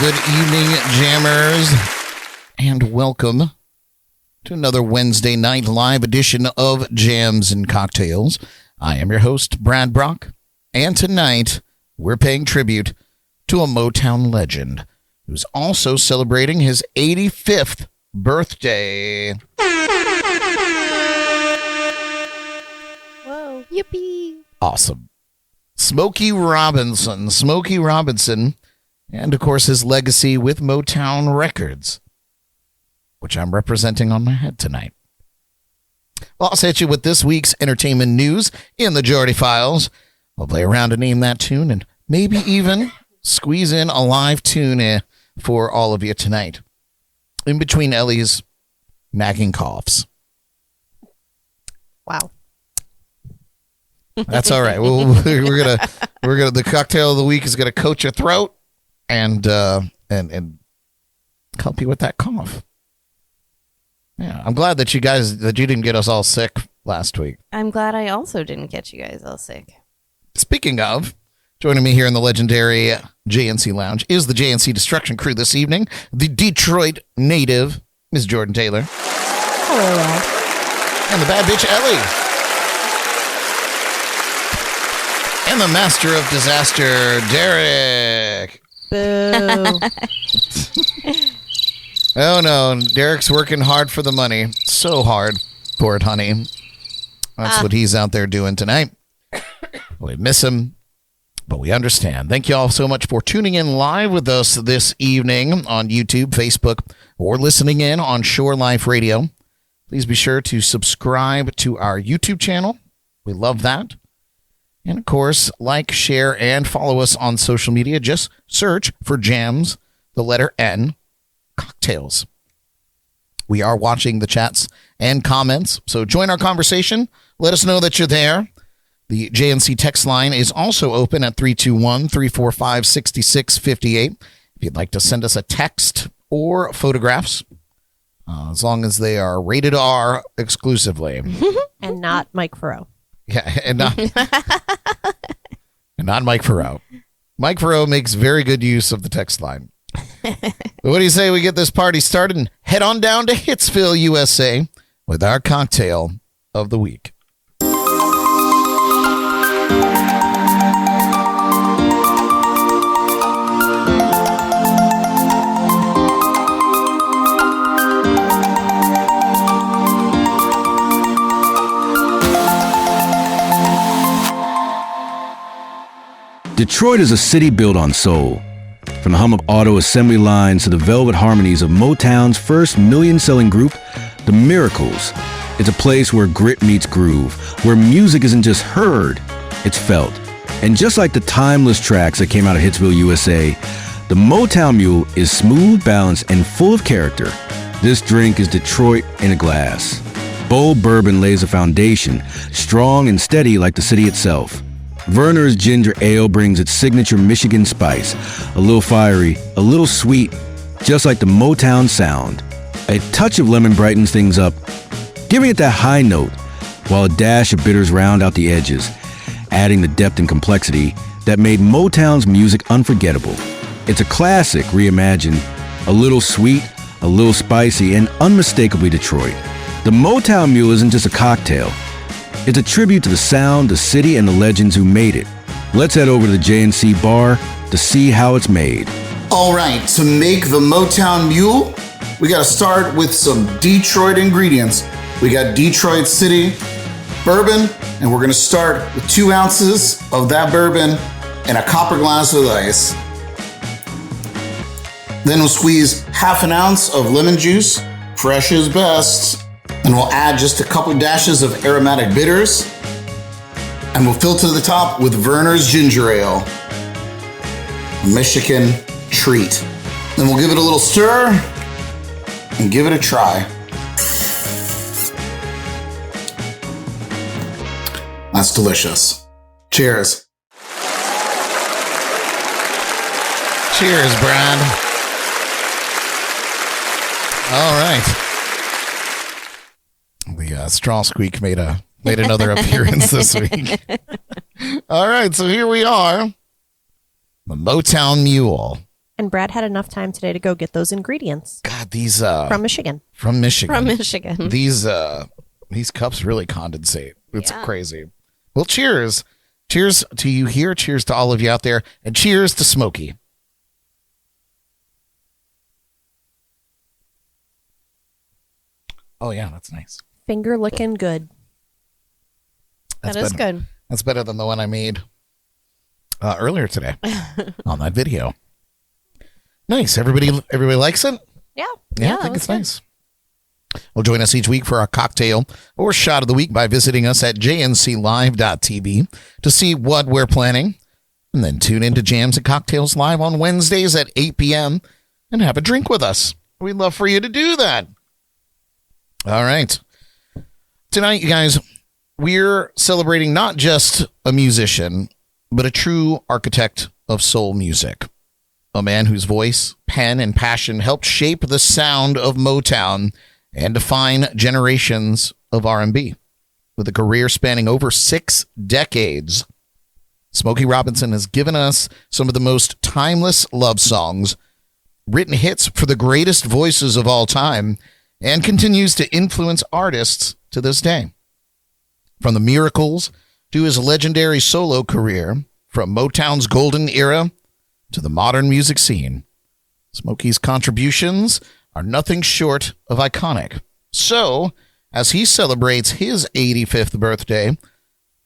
Good evening, jammers, and welcome to another Wednesday night live edition of Jams and Cocktails. I am your host, Brad Brock, and tonight we're paying tribute to a Motown legend who's also celebrating his 85th birthday. Whoa, yippee. Awesome. Smokey Robinson, and of course his legacy with Motown Records, which I'm representing on my head tonight. Well, I'll set you with this week's entertainment news in the Jordy Files. I'll play around to name that tune and maybe even squeeze in a live tune for all of you tonight, in between Ellie's nagging coughs. Wow. That's all right. We're gonna the cocktail of the week is gonna coat your throat and help you with that cough. Yeah, I'm glad that you didn't get us all sick last week. I'm glad I also didn't get you guys all sick. Speaking of, joining me here in the legendary JNC Lounge is the JNC Destruction Crew this evening. The Detroit native, Ms. Jordan Taylor. Hello. And the bad bitch, Ellie. And the master of disaster, Derek. Boo. Oh, no. Derek's working hard for the money. So hard for it, honey. That's what he's out there doing tonight. We miss him, but we understand. Thank you all so much for tuning in live with us this evening on YouTube, Facebook, or listening in on Shore Life Radio. Please be sure to subscribe to our YouTube channel. We love that. And, of course, like, share, and follow us on social media. Just search for Jams, the letter N, Cocktails. We are watching the chats and comments, so join our conversation. Let us know that you're there. The JNC text line is also open at 321-345-6658. If you'd like to send us a text or photographs, as long as they are rated R exclusively. And not Mike Farrow. Yeah, and not Mike Farrow. Mike Farrow makes very good use of the text line. What do you say we get this party started and head on down to Hitsville, USA with our cocktail of the week? Detroit is a city built on soul. From the hum of auto assembly lines to the velvet harmonies of Motown's first million-selling group, The Miracles, it's a place where grit meets groove, where music isn't just heard, it's felt. And just like the timeless tracks that came out of Hitsville, USA, the Motown Mule is smooth, balanced, and full of character. This drink is Detroit in a glass. Bold bourbon lays a foundation, strong and steady like the city itself. Verner's Ginger Ale brings its signature Michigan spice, a little fiery, a little sweet, just like the Motown sound. A touch of lemon brightens things up, giving it that high note, while a dash of bitters round out the edges, adding the depth and complexity that made Motown's music unforgettable. It's a classic reimagined, a little sweet, a little spicy, and unmistakably Detroit. The Motown Mule isn't just a cocktail. It's a tribute to the sound, the city, and the legends who made it. Let's head over to the JNC bar to see how it's made. All right, to make the Motown Mule, we got to start with some Detroit ingredients. We got Detroit City bourbon, and we're going to start with 2 ounces of that bourbon in a copper glass with ice. Then we'll squeeze half an ounce of lemon juice, fresh is best. And we'll add just a couple dashes of aromatic bitters. And we'll filter the top with Verner's Ginger Ale, a Michigan treat. Then we'll give it a little stir and give it a try. That's delicious. Cheers. Cheers, Brad. All right. The straw squeak made another appearance this week. All right, so here we are. The Motown Mule. And Brad had enough time today to go get those ingredients. God, these From Michigan. From Michigan. From Michigan. These cups really condensate. It's Yeah. crazy. Well, cheers. Cheers to you here. Cheers to all of you out there. And cheers to Smokey. Oh, yeah, that's nice. Finger licking good. That's That is better. good. That's better than the one I made earlier today on that video. Nice. Everybody likes it? Yeah. Yeah, I think it's nice. Well, join us each week for our cocktail or shot of the week by visiting us at jnclive.tv to see what we're planning. And then tune into Jams and Cocktails Live on Wednesdays at 8 p.m. and have a drink with us. We'd love for you to do that. All right. Tonight, you guys, we're celebrating not just a musician, but a true architect of soul music. A man whose voice, pen, and passion helped shape the sound of Motown and define generations of R&B. With a career spanning over 6 decades, Smokey Robinson has given us some of the most timeless love songs, written hits for the greatest voices of all time, and continues to influence artists to this day. From the Miracles to his legendary solo career, from Motown's golden era to the modern music scene, Smokey's contributions are nothing short of iconic. So, as he celebrates his 85th birthday,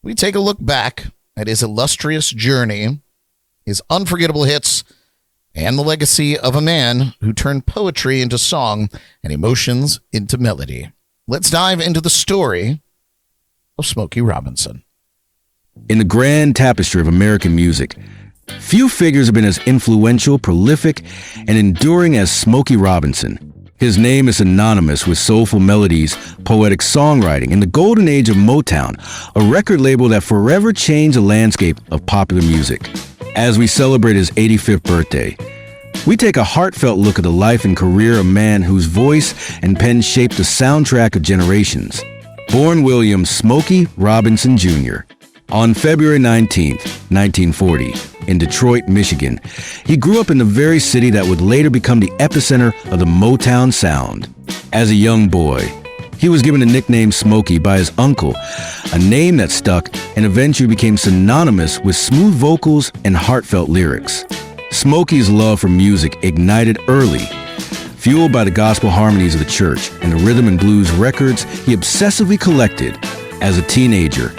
we take a look back at his illustrious journey, his unforgettable hits, and the legacy of a man who turned poetry into song and emotions into melody. Let's dive into the story of Smokey Robinson. In the grand tapestry of American music, few figures have been as influential, prolific, and enduring as Smokey Robinson. His name is synonymous with soulful melodies, poetic songwriting, and the golden age of Motown, a record label that forever changed the landscape of popular music. As we celebrate his 85th birthday, we take a heartfelt look at the life and career of a man whose voice and pen shaped the soundtrack of generations. Born William Smokey Robinson Jr. On February 19, 1940, in Detroit, Michigan, he grew up in the very city that would later become the epicenter of the Motown sound. As a young boy, he was given the nickname Smokey by his uncle, a name that stuck and eventually became synonymous with smooth vocals and heartfelt lyrics. Smokey's love for music ignited early. Fueled by the gospel harmonies of the church and the rhythm and blues records he obsessively collected. As a teenager,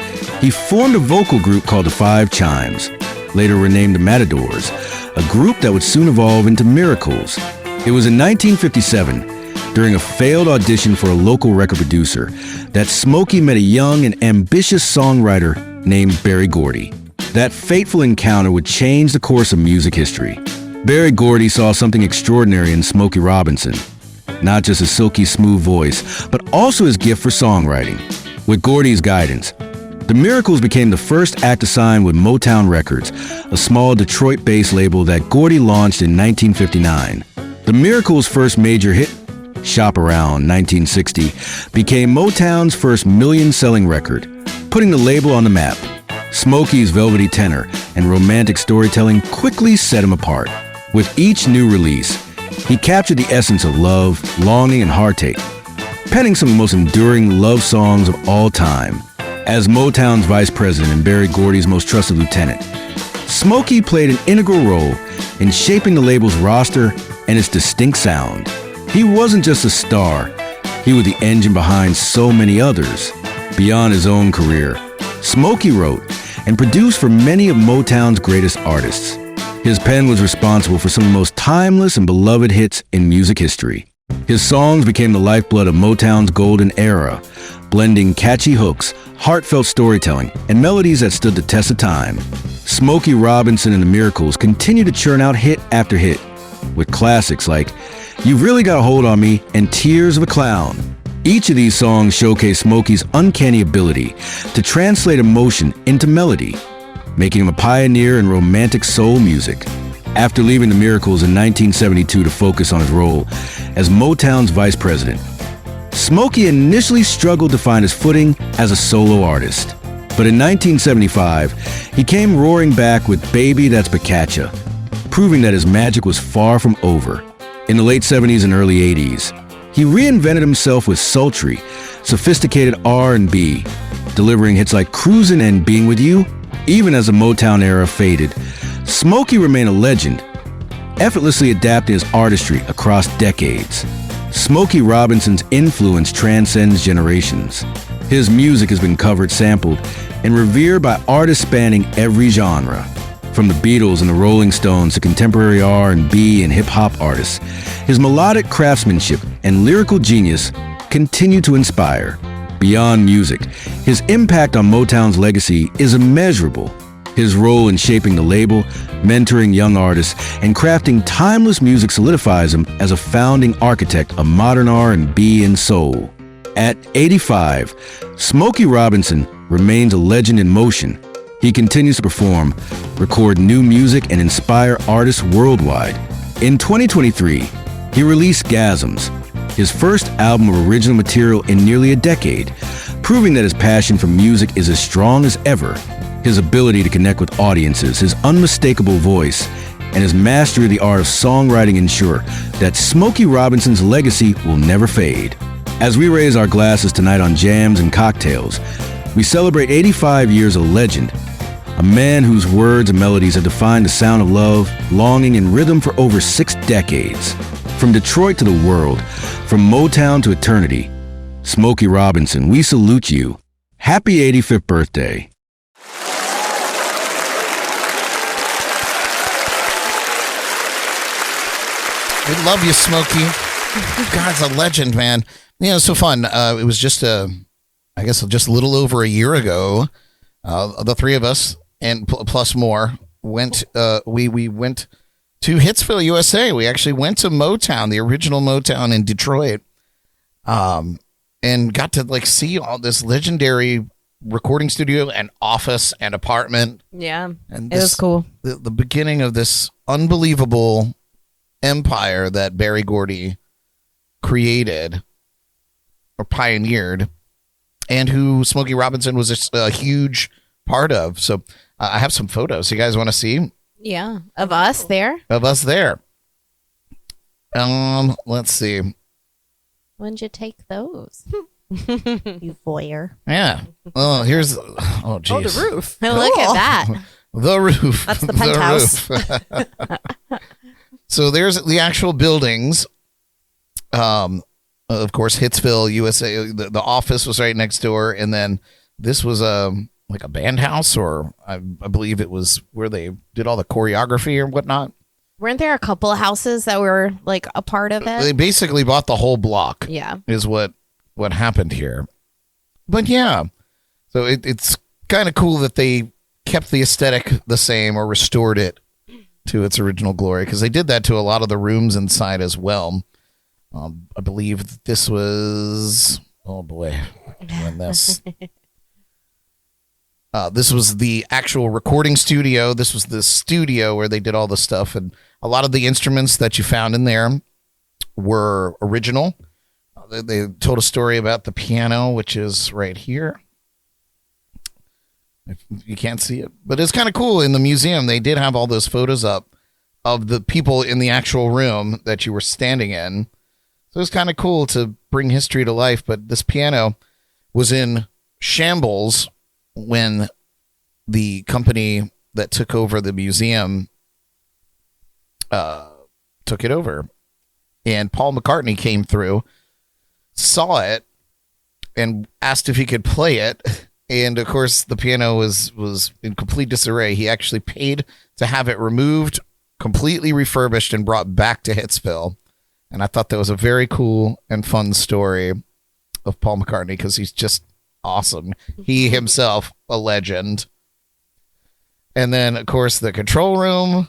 he formed a vocal group called the Five Chimes, later renamed the Matadors, a group that would soon evolve into Miracles. It was in 1957, during a failed audition for a local record producer, that Smokey met a young and ambitious songwriter named Berry Gordy. That fateful encounter would change the course of music history. Berry Gordy saw something extraordinary in Smokey Robinson. Not just his silky smooth voice, but also his gift for songwriting. With Gordy's guidance, the Miracles became the first act to sign with Motown Records, a small Detroit-based label that Gordy launched in 1959. The Miracles' first major hit, Shop Around 1960, became Motown's first million-selling record, putting the label on the map. Smokey's velvety tenor and romantic storytelling quickly set him apart. With each new release, he captured the essence of love, longing, and heartache, penning some of the most enduring love songs of all time. As Motown's vice president and Berry Gordy's most trusted lieutenant, Smokey played an integral role in shaping the label's roster and its distinct sound. He wasn't just a star, he was the engine behind so many others. Beyond his own career, Smokey wrote and produced for many of Motown's greatest artists. His pen was responsible for some of the most timeless and beloved hits in music history. His songs became the lifeblood of Motown's golden era, blending catchy hooks, heartfelt storytelling, and melodies that stood the test of time. Smokey Robinson and the Miracles continue to churn out hit after hit, with classics like You've Really Got a Hold on Me and Tears of a Clown. Each of these songs showcase Smokey's uncanny ability to translate emotion into melody, making him a pioneer in romantic soul music. After leaving the Miracles in 1972 to focus on his role as Motown's vice president, Smokey initially struggled to find his footing as a solo artist. But in 1975, he came roaring back with Baby That's Bacatcha, proving that his magic was far from over. In the late 70s and early 80s, he reinvented himself with sultry, sophisticated R&B, delivering hits like Cruisin' and Being With You. Even as the Motown era faded, Smokey remained a legend, effortlessly adapting his artistry across decades. Smokey Robinson's influence transcends generations. His music has been covered, sampled, and revered by artists spanning every genre. From the Beatles and the Rolling Stones to contemporary R&B and hip-hop artists, his melodic craftsmanship and lyrical genius continue to inspire. Beyond music, his impact on Motown's legacy is immeasurable. His role in shaping the label, mentoring young artists, and crafting timeless music solidifies him as a founding architect of modern R&B and soul. At 85, Smokey Robinson remains a legend in motion. He continues to perform, record new music, and inspire artists worldwide. In 2023, he released Gasms, his first album of original material in nearly a decade, proving that his passion for music is as strong as ever. His ability to connect with audiences, his unmistakable voice, and his mastery of the art of songwriting ensure that Smokey Robinson's legacy will never fade. As we raise our glasses tonight on jams and cocktails, we celebrate 85 years of legend, a man whose words and melodies have defined the sound of love, longing, and rhythm for over 6 decades. From Detroit to the world, from Motown to eternity, Smokey Robinson, we salute you. Happy 85th birthday. We love you, Smokey. God's a legend, man. You know, it's so fun. It was just a little over a year ago. The three of us and plus more went. We went to Hitsville, USA. We actually went to Motown, the original Motown in Detroit, and got to see all this legendary recording studio and office and apartment. Yeah, and it was cool. The beginning of this unbelievable empire that Berry Gordy created or pioneered, and who Smokey Robinson was a huge part of. So I have some photos. You guys want to see? Yeah, of us there. Of us there. Let's see. When'd you take those? You voyeur. Yeah. Oh, here's. Oh, geez. Oh, the roof. Look at that. The roof. That's the penthouse. Roof. So there's the actual buildings. Of course, Hitsville, USA. The office was right next door, and then this was like a band house, or I believe it was where they did all the choreography or whatnot. Weren't there a couple of houses that were a part of it? They basically bought the whole block. Yeah, is what happened here. But yeah, so it's kind of cool that they kept the aesthetic the same or restored it to its original glory, because they did that to a lot of the rooms inside as well. I believe this was, oh boy, when this this was the actual recording studio. This was the studio where they did all the stuff, and a lot of the instruments that you found in there were original. They told a story about the piano, which is right here. If you can't see it, but it's kind of cool. In the museum, they did have all those photos up of the people in the actual room that you were standing in. So it's kind of cool to bring history to life. But this piano was in shambles when the company that took over the museum took it over. And Paul McCartney came through, saw it, and asked if he could play it. And of course, the piano was in complete disarray. He actually paid to have it removed, completely refurbished, and brought back to Hitsville. And I thought that was a very cool and fun story of Paul McCartney, because he's just awesome. He himself, a legend. And then, of course, the control room.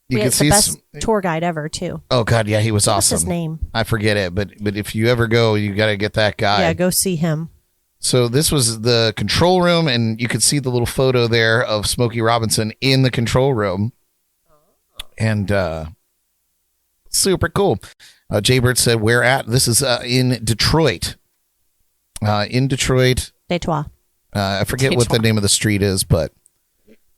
You can see the best tour guide ever, too. Oh God, yeah, he was awesome. What's his name? I forget it, but if you ever go, you got to get that guy. Yeah, go see him. So this was the control room, and you could see the little photo there of Smokey Robinson in the control room. And super cool. Jaybird said, where at? This is in Detroit. In Detroit. Detroit. I forget what the name of the street is, but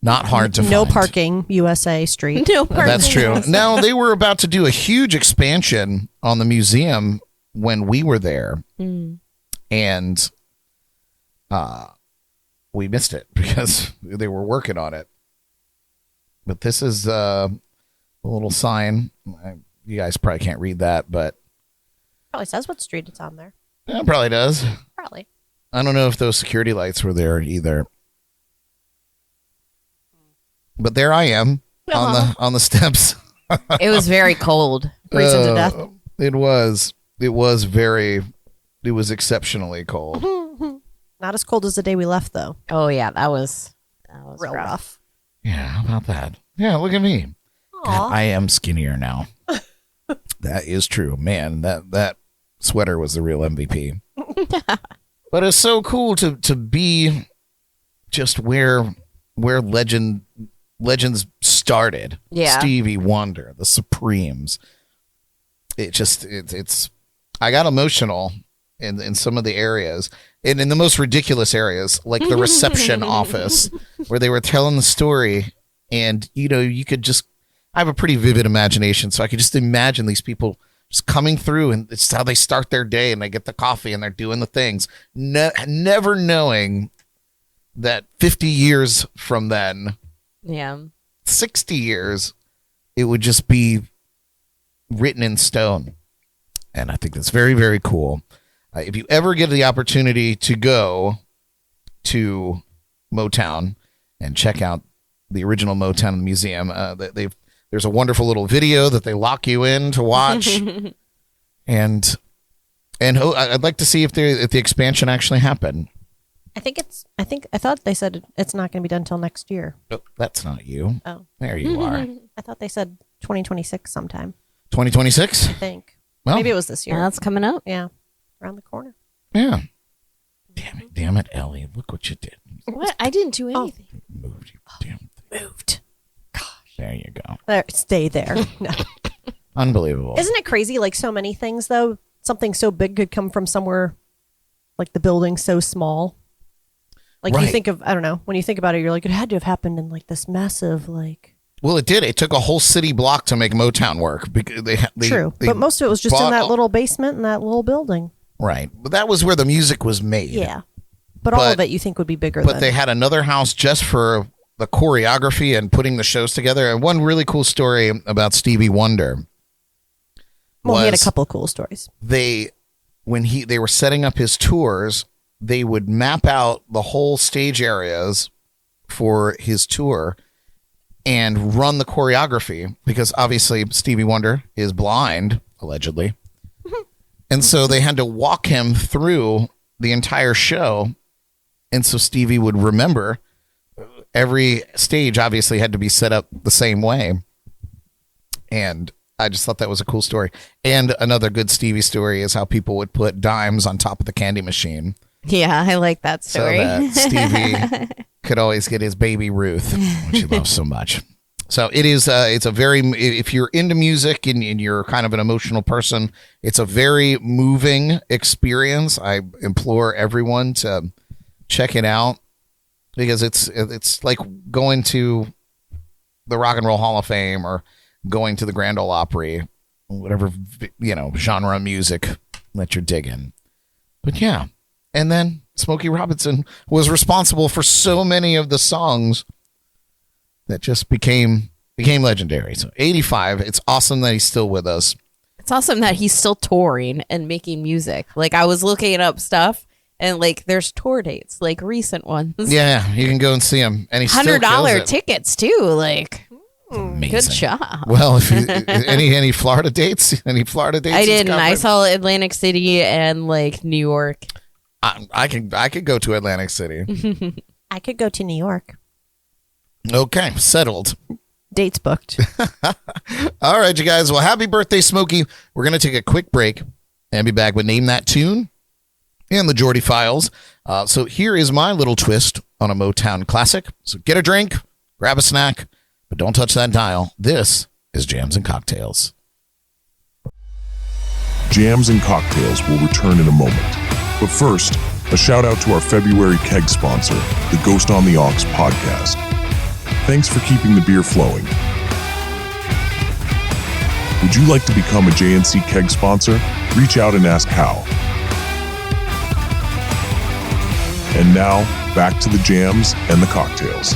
Not hard to No find. parking, USA Street. No parking. That's true. Now, they were about to do a huge expansion on the museum when we were there. And we missed it because they were working on it. But this is a little sign. You guys probably can't read that, but Probably says what street it's on there. it probably does. Probably. I don't know if those security lights were there either. But there I am on the steps. It was very cold. Freezing to death. It was exceptionally cold. Not as cold as the day we left, though. Oh yeah, that was Real rough. Yeah, how about that? Yeah, look at me. God, I am skinnier now. That is true. Man, that sweater was the real MVP. But it's so cool to be just where legends started. Yeah. Stevie Wonder, the Supremes. It's I got emotional in some of the areas. And in the most ridiculous areas, like the reception office, where they were telling the story, and you could just, I have a pretty vivid imagination, so I could just imagine these people just coming through, and it's how they start their day, and they get the coffee, and they're doing the things, never knowing that 50 years from then, 60 years, it would just be written in stone. And I think that's very, very cool. If you ever get the opportunity to go to Motown and check out the original Motown Museum, there's a wonderful little video that they lock you in to watch, and I'd like to see if the expansion actually happened. I thought they said it's not going to be done until next year. Oh, that's not you. Oh, There you are. I thought they said 2026 sometime. 2026. I think. Well, Maybe it was this year. Yeah, that's coming up. Yeah, around the corner. yeah. Damn it, Ellie! Look what you did. What? I didn't do anything. Moved you. Damn thing. Moved. There you go. There, stay there. No. Unbelievable. Isn't it crazy? Like so many things, though, something so big could come from somewhere, like the building so small. Like you Right. think of, I don't know, when you think about it, you're like, it had to have happened in like this massive, like. Well, it did. It took a whole city block to make Motown work. Because they True, they but most of it was just in bought that all- little basement in that little building. Right, but that was where the music was made. Yeah, but all But- of it you think would be bigger. But than. they had another house just for the choreography and putting the shows together. And one really cool story about Stevie Wonder. Well, he had a was couple of cool stories. when they were setting up his tours, they would map out the whole stage areas for his tour and run the choreography, because obviously Stevie Wonder is blind, allegedly. And so they had to walk him through the entire show. And so Stevie would remember every stage obviously had to be set up the same way. And I just thought that was a cool story. And another good Stevie story is how people would put dimes on top of the candy machine Yeah, I like that story. so that Stevie could always get his baby Ruth, which he loves so much. So it is. It's a very. If you're into music and you're kind of an emotional person, it's a very moving experience. I implore everyone to check it out, because it's like going to the Rock and Roll Hall of Fame or going to the Grand Ole Opry, whatever genre of music that you're digging. But yeah, and then Smokey Robinson was responsible for so many of the songs that just became legendary. So 85, it's awesome that he's still with us. It's awesome that he's still touring and making music. Like, I was looking up stuff, and like there's tour dates, like recent ones. Yeah, you can go and see him, and he's still kills $100 it. tickets too. Like, Amazing. good job. Well, if you, any Florida dates, any Florida dates? I he's didn't. I covered? saw Atlantic City and like New York. I could go to Atlantic City. I could go to New York. Okay, settled. Dates booked. All right, you guys. Well, happy birthday, Smokey. We're going to take a quick break and be back with Name That Tune and the Jordy Files. So here is my little twist on a Motown classic. So get a drink, grab a snack, but don't touch that dial. This is Jams and Cocktails. Jams and Cocktails will return in a moment. But first, a shout out to our February keg sponsor, the Ghost on the Aux podcast. Thanks for keeping the beer flowing. Would you like to become a JNC Keg sponsor? Reach out and ask how. And now, back to the jams and the cocktails.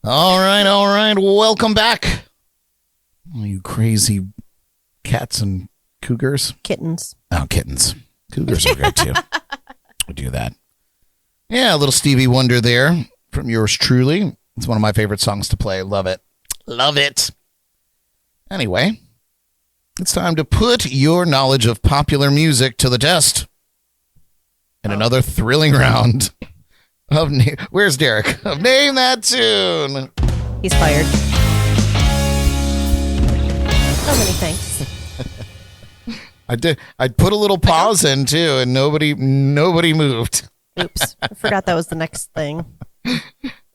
All right. Welcome back. Oh, you crazy cats and cougars. Kittens. Oh, kittens. Cougars are good too. We do that. Yeah, a little Stevie Wonder there from yours truly. It's one of my favorite songs to play. Love it. Love it. Anyway, it's time to put your knowledge of popular music to the test. In another thrilling round of where's Derek? Of Name That Tune. He's fired. So many thanks. I put a little pause in too, and nobody moved. Oops. I forgot that was the next thing.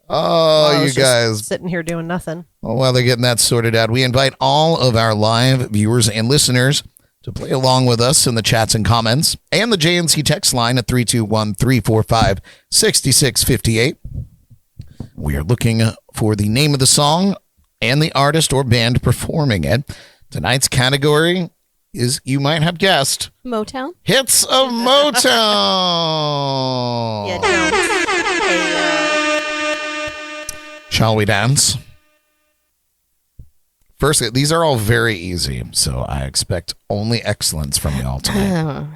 Oh, I you was just guys. sitting here doing nothing. Well, while they're getting that sorted out, we invite all of our live viewers and listeners to play along with us in the chats and comments and the JNC text line at 321-345-6658. We are looking for the name of the song and the artist or band performing it. Tonight's category is, you might have guessed, Motown. Hits of Motown. Yeah, don't. Shall we dance? First, these are all very easy, so I expect only excellence from y'all tonight.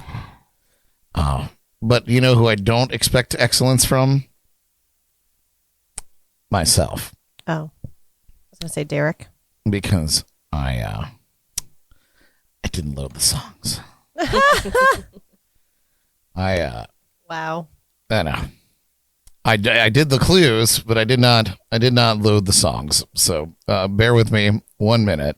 But you know who I don't expect excellence from? Myself. Oh. I was going to say Derek. Because I didn't load the songs. Wow. I know. I did the clues, but I did not load the songs. So bear with me 1 minute,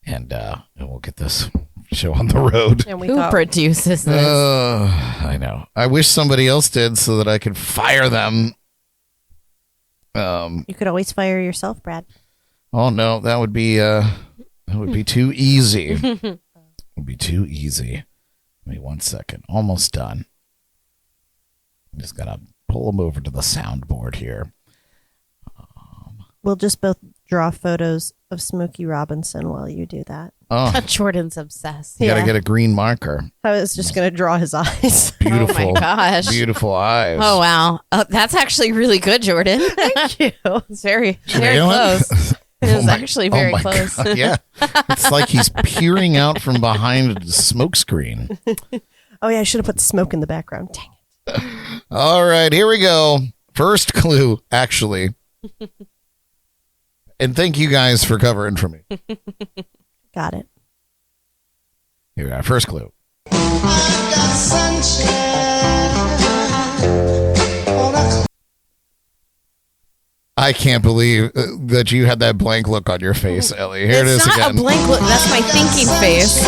and we'll get this show on the road. And we Who thought, produces this? I know. I wish somebody else did so that I could fire them. you could always fire yourself, Brad. Oh no, that would be too easy. It would be too easy. Give me 1 second. Almost done. Just gotta pull them over to the soundboard here. We'll just both draw photos of Smokey Robinson while you do that. Oh, Jordan's obsessed. you gotta Yeah. get a green marker. I was just going to draw his eyes. Beautiful. Oh my gosh. Beautiful eyes. Oh wow, that's actually really good, Jordan. Thank you. It's very Nail it? close. It was actually very my close. God, yeah. It's like he's peering out from behind a smoke screen. Oh, yeah, I should have put smoke in the background. Dang it. All right, here we go. First clue, actually. And thank you guys for covering for me. Got it. Here we go. First clue. I can't believe that you had that blank look on your face, Ellie. Here it is It's not again. a blank look. That's my thinking face.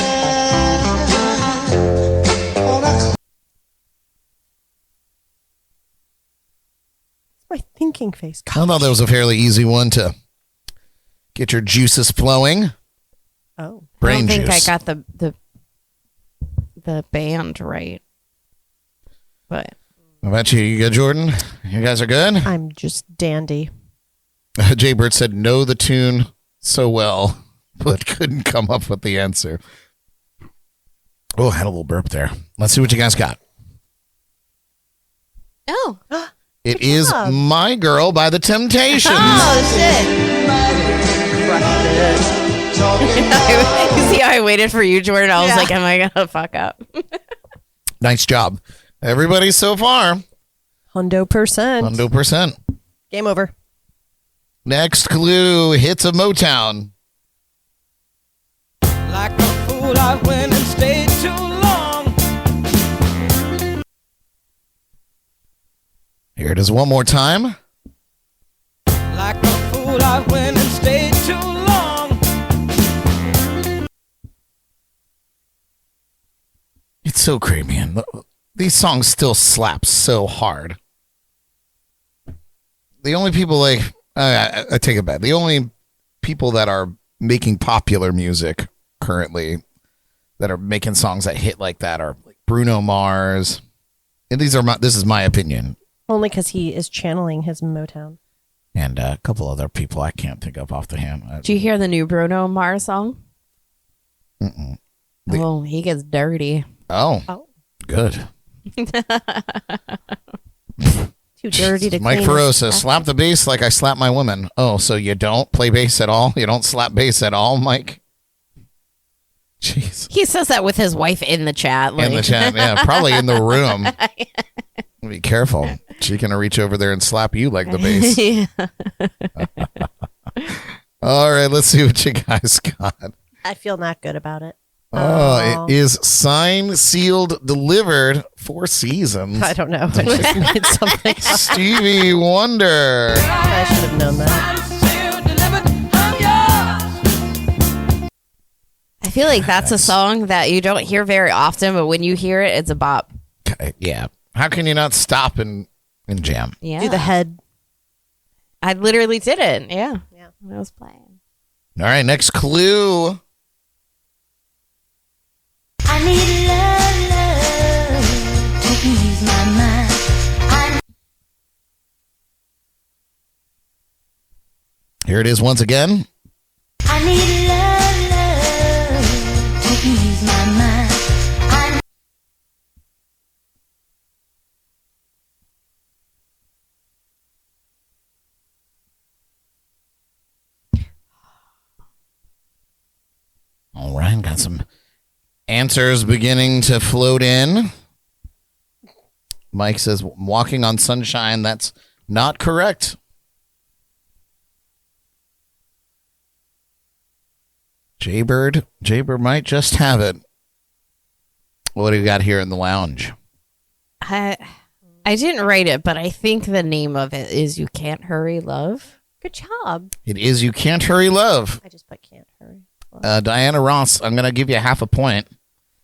It's my thinking face. I thought that was a fairly easy one to get your juices flowing. Oh. Brain I don't think juice. I got the band right. But How about you? You good, Jordan? You guys are good? I'm just dandy. Jay Bird said, know the tune so well, but couldn't come up with the answer. Oh, I had a little burp there. Let's see what you guys got. oh, It is job. My Girl by The Temptations. oh shit! You see how I waited for you, Jordan? I was Yeah. like, am I gonna fuck up? Nice job. Everybody so far, 100%. 100%. Game over. Next clue, Hits of Motown. Like a fool, I went and stayed too long. Here it is one more time. Like a fool, I went and stayed too long. It's so creepy. And these songs still slap so hard. The only people I take it back. The only people that are making popular music currently that are making songs that hit like that are like Bruno Mars. And this is my opinion. Only because he is channeling his Motown. And a couple other people I can't think of off the hand. Did you hear the new Bruno Mars song? Mm-mm. Oh, he gets dirty. Oh, Oh. good. Do Too dirty to Mike clean. Ferosa, slap the bass like I slap my woman. Oh, so you don't play bass at all? You don't slap bass at all, Mike? Jeez. He says that with his wife in the chat. In the chat, yeah, probably in the room. Be careful. She can reach over there and slap you like the bass. All right, let's see what you guys got. I feel not good about it. Oh, it is signed, sealed, delivered, 4 seasons. I don't know. I just made something up. Stevie Wonder. I should have known that. I feel like that's a song that you don't hear very often, but when you hear it, it's a bop. Yeah. How can you not stop and jam? Yeah. Do the head. I literally did it. Yeah. Yeah. When I was playing. All right, next clue. I need love to ease my mind. Here it is once again. I need love to ease my mind. All right, got some answers beginning to float in. Mike says, walking on sunshine. That's not correct. Jaybird might just have it. What do you got here in the lounge? I didn't write it, but I think the name of it is You Can't Hurry Love. Good job. It is You Can't Hurry Love. I just put can't hurry. Diana Ross, I'm going to give you half a point.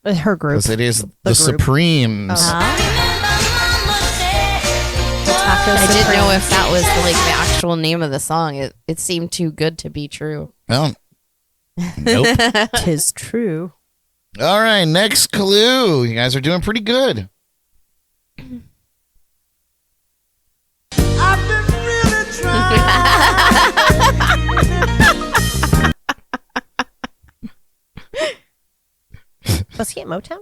Her group. Because it is the group. Supremes. I didn't know if that was like the actual name of the song. It seemed too good to be true. Well, nope. Tis true. All right, next clue. You guys are doing pretty good. I've been really trying. Was he at Motown?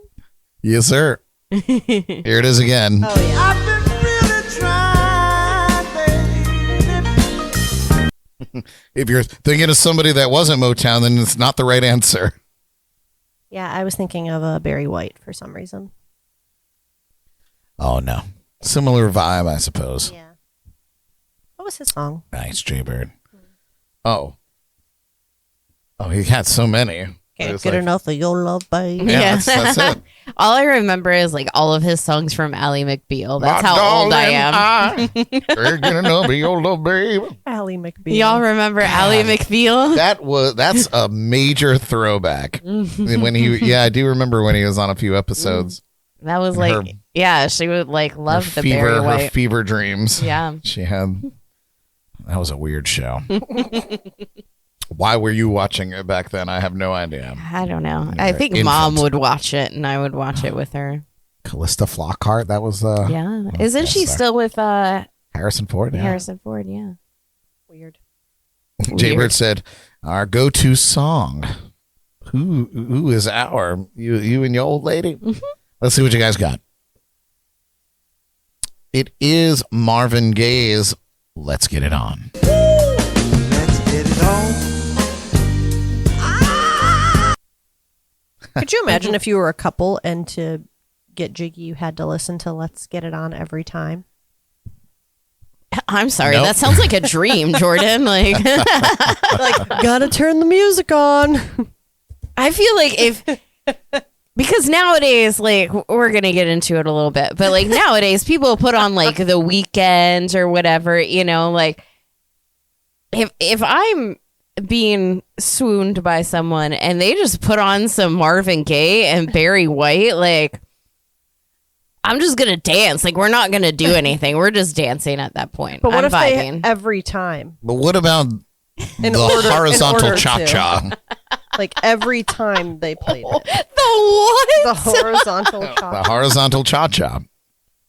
Yes, sir. Here it is again. Oh, yeah. I've been really trying, baby. If you're thinking of somebody that wasn't Motown, then it's not the right answer. Yeah, I was thinking of Barry White for some reason. Oh, no. Similar vibe, I suppose. Yeah. What was his song? Nice, Jaybird. Oh, he had so many. Can't It's get like- enough of your love, babe. Yeah, that's it. All I remember is like all of his songs from Ally McBeal. That's My how old I darling, am. Can't get enough of your love, babe. Ally McBeal. Y'all remember Ally McBeal? That's a major throwback. When I do remember when he was on a few episodes. That was like, Her- she would like love the fever, Barry her White. fever dreams. Yeah. She had. That was a weird show. Why were you watching it back then? I have no idea. I don't know. You're I think infant. Mom would watch it, and I would watch it with her. Callista Flockhart. That was Yeah, isn't she sorry. still with Harrison Ford. Yeah. Harrison Ford? Yeah. Weird. Jaybird said, "Our go-to song. Who is you and your old lady? Mm-hmm. Let's see what you guys got. It is Marvin Gaye's "Let's Get It On." Let's get it on. Could you imagine if you were a couple and to get jiggy, you had to listen to Let's Get It On every time? I'm sorry. Nope. That sounds like a dream, Jordan. Like, Gotta turn the music on. I feel like because nowadays, like, we're going to get into it a little bit, but like nowadays people put on like The Weeknd or whatever, like if I'm being swooned by someone and they just put on some Marvin Gaye and Barry White, like, I'm just going to dance. Like, we're not going to do anything. We're just dancing at that point. But what I'm if vibing. they every time? But what about In the order- in horizontal order to. cha-cha? Like every time they played it. The what? The horizontal The chop. horizontal cha-cha.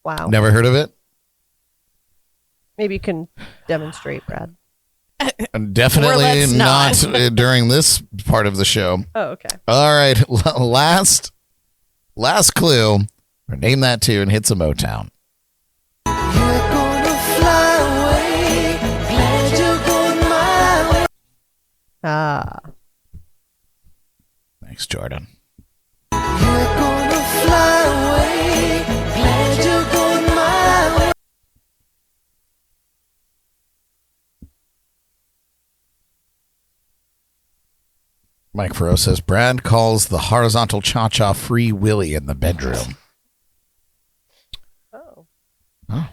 Wow. Never heard of it? Maybe you can demonstrate, Brad. Definitely let's not. during this part of the show. Oh, okay. All right, last clue. Name that tune. Hits a Motown. You're gonna Ah. Thanks, Jordan. Mike Farrow says Brad calls the horizontal cha-cha Free Willy in the bedroom. Oh. Oh.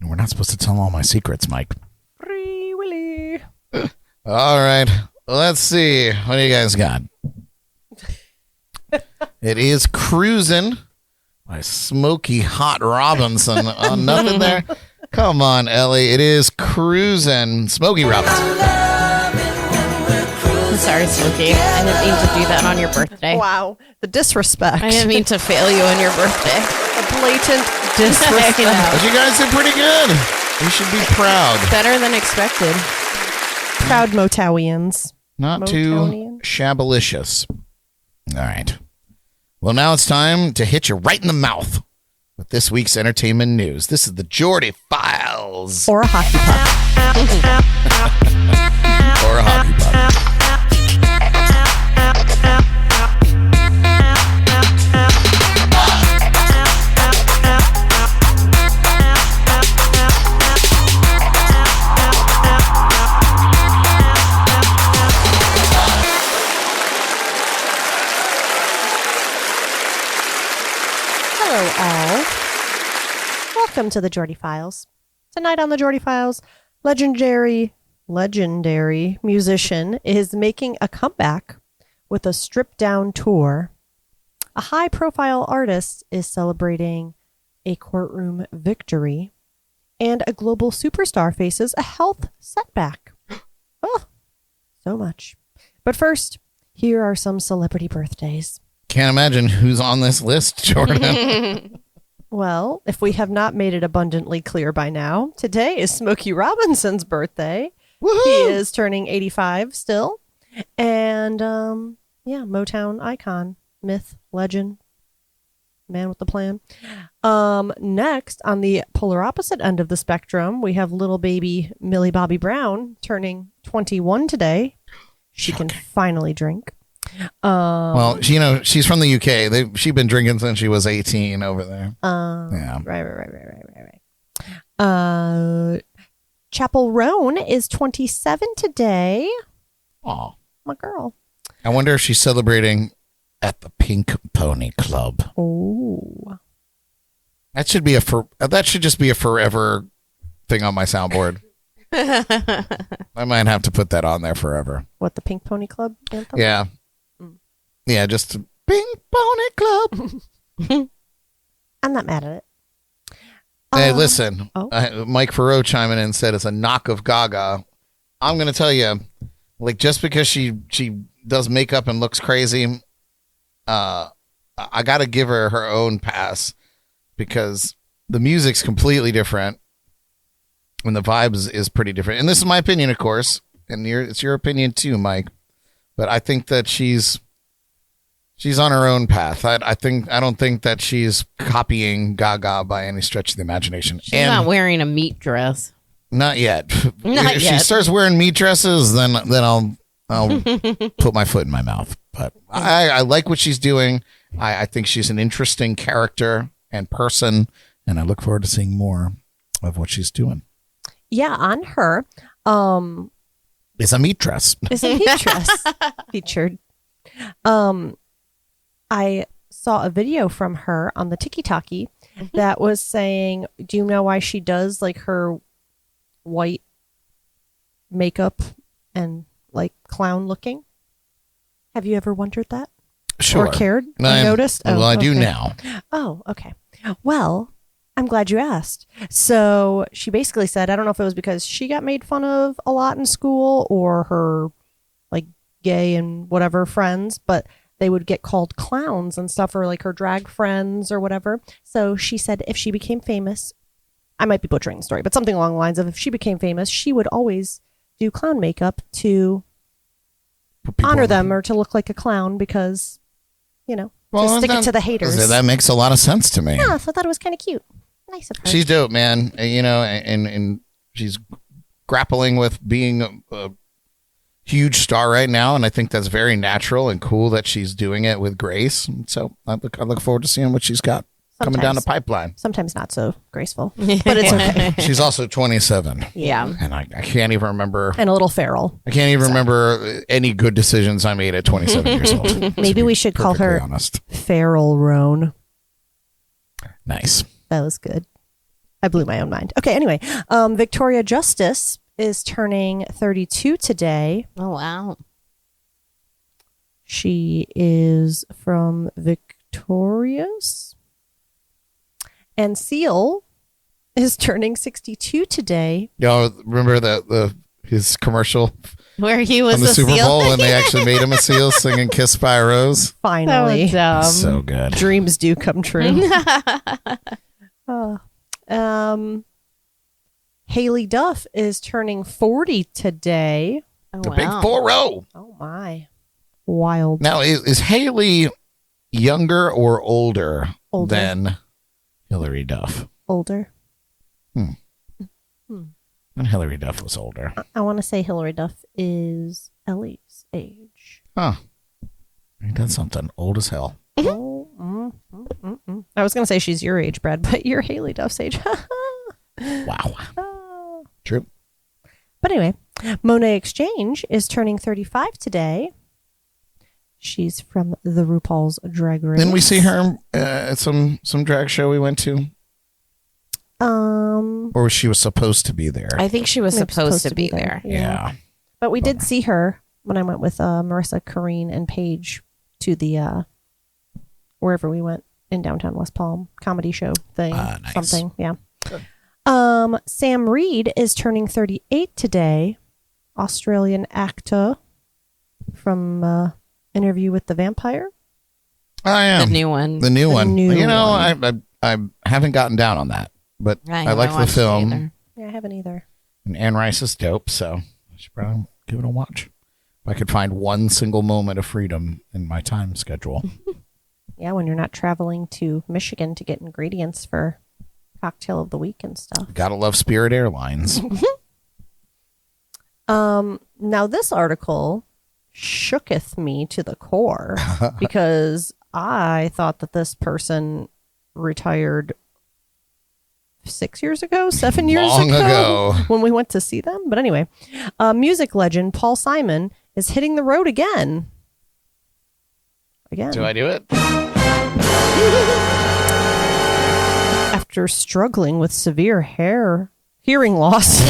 We're not supposed to tell all my secrets, Mike. Free Willy. All right. Let's see. What do you guys got? It is Cruisin' by Smokey Hot Robinson. Oh, nothing there? Come on, Ellie. It is Cruisin'. Smokey Robinson. I'm sorry, Smokey. I didn't mean to do that on your birthday. Wow. The disrespect. I didn't mean to fail you on your birthday. A blatant disrespect. I know. But you guys did pretty good. You should be proud. Better than expected. Proud Motowians. Not too Motonian? shabalicious. All right. Well, now it's time to hit you right in the mouth with this week's entertainment news. This is the Jordy Files. Or a hockey puck. Or a hockey puck. Hello, all. Welcome to the Jordy Files. Tonight on the Jordy Files, legendary musician is making a comeback with a stripped-down tour. A high-profile artist is celebrating a courtroom victory, and a global superstar faces a health setback. Oh, so much. But first, here are some celebrity birthdays. Can't imagine who's on this list, Jordan. Well, if we have not made it abundantly clear by now, today is Smokey Robinson's birthday. Woohoo! He is turning 85 still. And, Motown icon, myth, legend, man with the plan. Next, on the polar opposite end of the spectrum, we have little baby Millie Bobby Brown turning 21 today. She can finally drink. Well, she's from the UK. She's been drinking since she was 18 over there. Yeah. Right. Chapel Roan is 27 today. Aw. My girl. I wonder if she's celebrating at the Pink Pony Club. Oh. That should just be a forever thing on my soundboard. I might have to put that on there forever. What, the Pink Pony Club anthem? Yeah. Yeah, just Pink Pony Club. I'm not mad at it. Hey, listen. oh. Mike Farrow chiming in and said it's a knock of Gaga. I'm going to tell you, like, just because she does makeup and looks crazy, I got to give her own pass because the music's completely different and the vibes is pretty different. And this is my opinion, of course, and it's your opinion too, Mike. But I think that she's on her own path. I don't think that she's copying Gaga by any stretch of the imagination. She's not wearing a meat dress. Not yet. Not if yet. she starts wearing meat dresses, then I'll put my foot in my mouth. But I like what she's doing. I think she's an interesting character and person, and I look forward to seeing more of what she's doing. Yeah, on her. It's a meat dress. Is a meat dress featured. I saw a video from her on the TikTok that was saying, do you know why she does like her white makeup and like clown looking? Have you ever wondered that? Sure. Or cared? Or noticed? Well, I do okay. now. Oh, okay. Well, I'm glad you asked. So she basically said, I don't know if it was because she got made fun of a lot in school or her like gay and whatever friends, but they would get called clowns and stuff, or like her drag friends or whatever. So she said if she became famous, I might be butchering the story, but something along the lines of if she became famous, she would always do clown makeup to honor them or to look like a clown because, to stick it to the haters. That makes a lot of sense to me. Yeah, so I thought it was kind of cute. Nice of her. She's dope, man. And she's grappling with being huge star right now, and I think that's very natural and cool that she's doing it with grace. So I look forward to seeing what she's got coming down the pipeline. Sometimes not so graceful, but it's okay. She's also 27. Yeah. And I can't even remember. And a little feral. I can't even remember any good decisions I made at 27 years old. Maybe we should call her honest. Feral Roan. Nice. That was good. I blew my own mind. Okay, anyway. Victoria Justice is turning 32 today. Oh, wow. She is from Victorious. And Seal is turning 62 today. Y'all remember his commercial Where he was on the a Super seal? Bowl when they actually made him a seal singing "Kissed by a Rose"? Finally. So good. Dreams do come true. Haley Duff is turning 40 today. Oh, The wow. big 4-0. Oh my. Wild. Now, is Haley younger or older Older. than Hillary Duff? Older. And Hillary Duff was older. I want to say Hillary Duff is Ellie's age. Huh. Ain't that something? Old as hell. Oh, I was going to say she's your age, Brad, but you're Haley Duff's age. Wow. True. But anyway, Monet Exchange is turning 35 today. She's from the RuPaul's Drag Race. Didn't we see her at some drag show we went to? Or she was supposed to be there? I think she was Maybe supposed to be there. Yeah. But we did see her when I went with Marissa, Corrine, and Paige to the wherever we went in downtown West Palm comedy show thing. Nice. Something. Yeah. Sam Reed is turning 38 today. Australian actor from Interview with the Vampire. I am. The new one. The new one. new You know, one. I haven't gotten down on that, but I haven't like the watched it film. either. Yeah, I haven't either. And Anne Rice is dope, so I should probably give it a watch. If I could find one single moment of freedom in my time schedule. Yeah, when you're not traveling to Michigan to get ingredients for cocktail of the week and stuff. Gotta love Spirit Airlines. Now this article shooketh me to the core because I thought that this person retired 6 years ago, 7 years Long ago. when we went to see them. But anyway, music legend Paul Simon is hitting the road again. Do I do it? After struggling with severe hearing loss.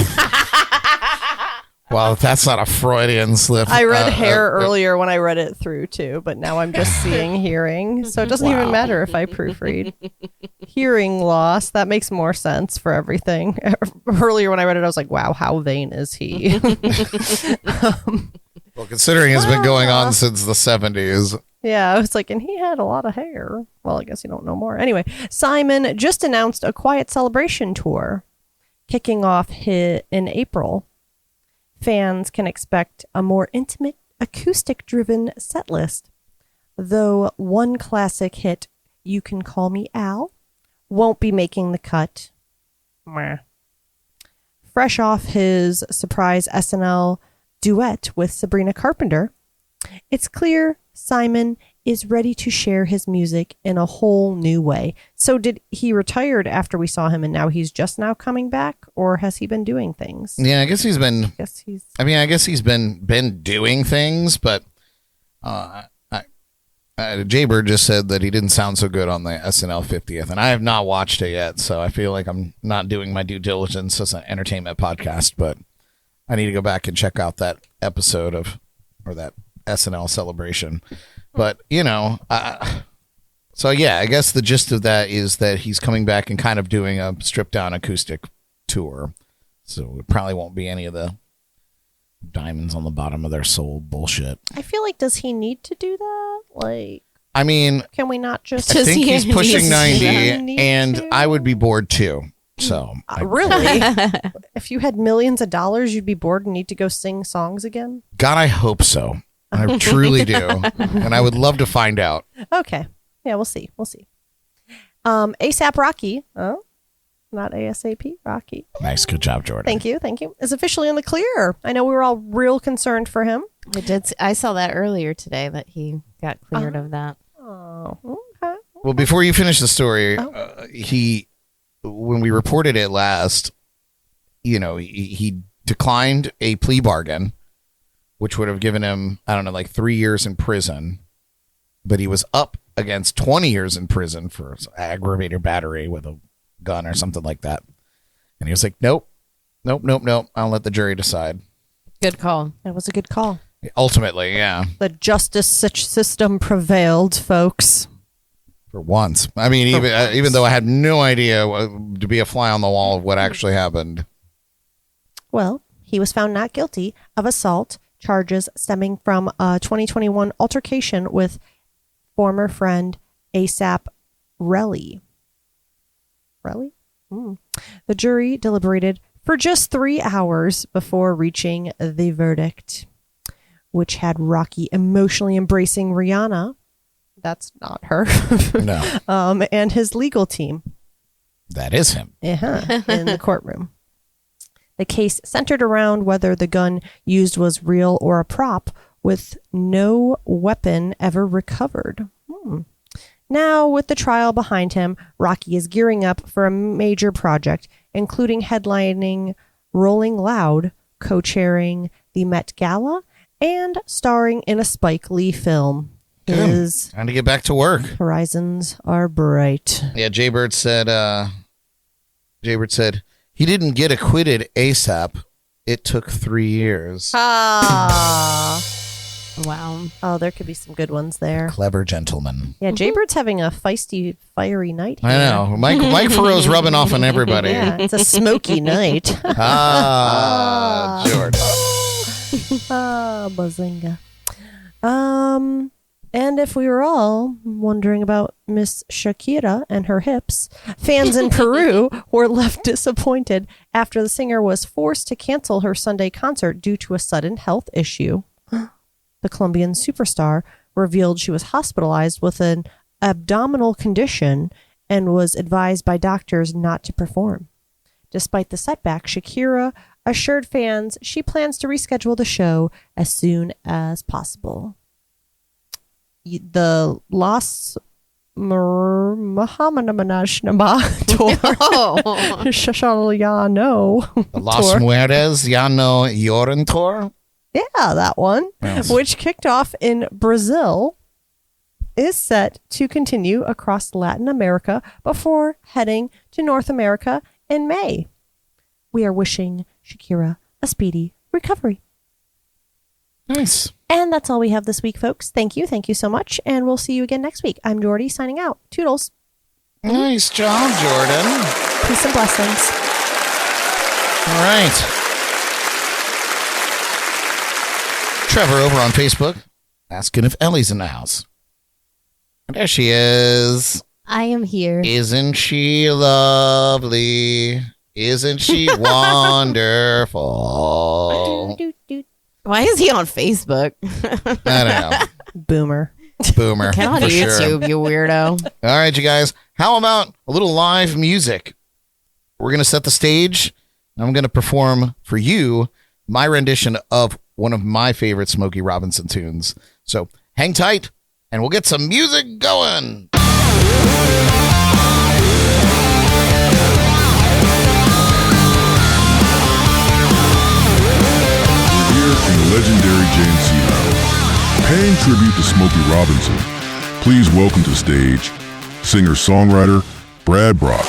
Well, if that's not a Freudian slip. I read hair earlier when I read it through too, but now I'm just seeing hearing. So it doesn't even matter if I proofread. Hearing loss, that makes more sense for everything. Earlier when I read it, I was like, wow, how vain is he? Well, considering it's been going on since the 70s. Yeah, I was like, and he had a lot of hair. Well, I guess you don't know more. Anyway, Simon just announced a Quiet Celebration tour kicking off in April. Fans can expect a more intimate, acoustic-driven set list, though one classic hit, You Can Call Me Al, won't be making the cut. Meh. Fresh off his surprise SNL duet with Sabrina Carpenter, it's clear Simon is ready to share his music in a whole new way. So did he retired after we saw him and now he's just now coming back, or has he been doing things? Yeah, I guess he's been. I guess he's been doing things, but Jay Bird just said that he didn't sound so good on the SNL 50th, and I have not watched it yet, so I feel like I'm not doing my due diligence as an entertainment podcast, but I need to go back and check out that episode or that SNL celebration. But, you know, so yeah, I guess the gist of that is that he's coming back and kind of doing a stripped down acoustic tour. So it probably won't be any of the diamonds on the bottom of their soul bullshit. I feel like, does he need to do that? Like, I mean, can we not just... I think he's pushing 90, need and to? I would be bored too. So really? If you had millions of dollars, you'd be bored and need to go sing songs again? God, I hope so. I truly do. And I would love to find out. Okay. Yeah, we'll see. A$AP Rocky not ASAP, Rocky. Nice. Good job, Jordan. Thank you. Thank you. Is officially in the clear. I know we were all real concerned for him. I saw that earlier today that he got cleared of that. Oh, okay. Well, before you finish the story, when we reported it last, he declined a plea bargain, which would have given him, I don't know, like 3 years in prison. But he was up against 20 years in prison for aggravated battery with a gun or something like that. And he was like, nope. I'll let the jury decide. Good call. That was a good call. Ultimately, yeah. The justice system prevailed, folks. For once. I mean, even though I had no idea to be a fly on the wall of what actually happened. Well, he was found not guilty of assault charges stemming from a 2021 altercation with former friend ASAP Relly. Relly? The jury deliberated for just 3 hours before reaching the verdict, which had Rocky emotionally embracing Rihanna. That's not her. No. And his legal team. That is him. In the courtroom. The case centered around whether the gun used was real or a prop, with no weapon ever recovered. Now, with the trial behind him, Rocky is gearing up for a major project, including headlining Rolling Loud, co-chairing the Met Gala, and starring in a Spike Lee film. His Time to get back to work. horizons are bright. Yeah, Jaybird said he didn't get acquitted ASAP. It took 3 years. Wow. Oh, there could be some good ones there. Clever gentleman. Yeah, Jaybird's having a feisty, fiery night here. I know. Mike Farrow's rubbing off on everybody. Yeah, it's a smoky night. Jordan. Bazinga. And if we were all wondering about Miss Shakira and her hips, fans in Peru were left disappointed after the singer was forced to cancel her Sunday concert due to a sudden health issue. The Colombian superstar revealed she was hospitalized with an abdominal condition and was advised by doctors not to perform. Despite the setback, Shakira assured fans she plans to reschedule the show as soon as possible. The Las Muhammadamanashnaba tour. Shashaliano. Las Mujeres Ya No Lloran tour? Yeah, that one, Yes. which kicked off in Brazil, is set to continue across Latin America before heading to North America in May. We are wishing Shakira a speedy recovery. Nice. And that's all we have this week, folks. Thank you. Thank you so much. And we'll see you again next week. I'm Jordy signing out. Toodles. Nice job, Jordan. Peace and blessings. All right. Trevor over on Facebook asking if Ellie's in the house. And there she is. I am here. Isn't she lovely? Isn't she wonderful? Why is he on Facebook? I don't know. Boomer. Boomer. Get on for YouTube, sure. you weirdo. All right, you guys. How about a little live music? We're going to set the stage. I'm going to perform for you my rendition of one of my favorite Smokey Robinson tunes. So hang tight, and we'll get some music going. Here in the legendary JNC Lounge, paying tribute to Smokey Robinson, please welcome to the stage singer-songwriter Brad Brock.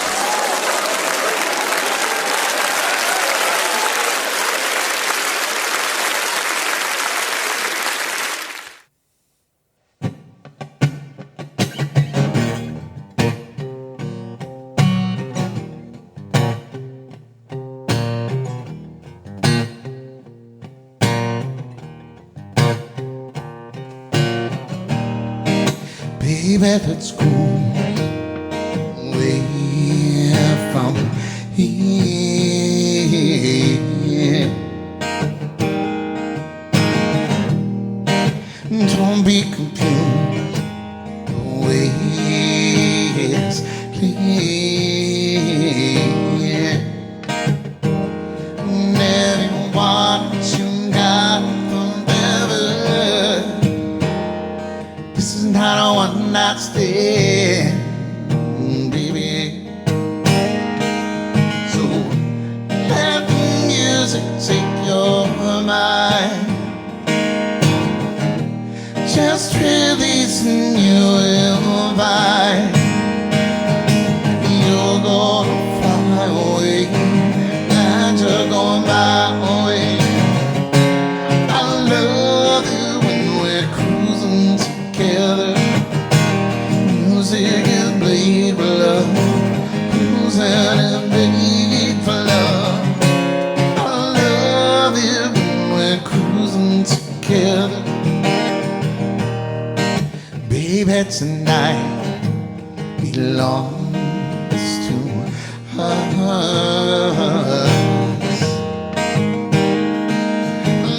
Baby, let's go way from here. Don't be confused, the way it's clear. tonight belongs to us.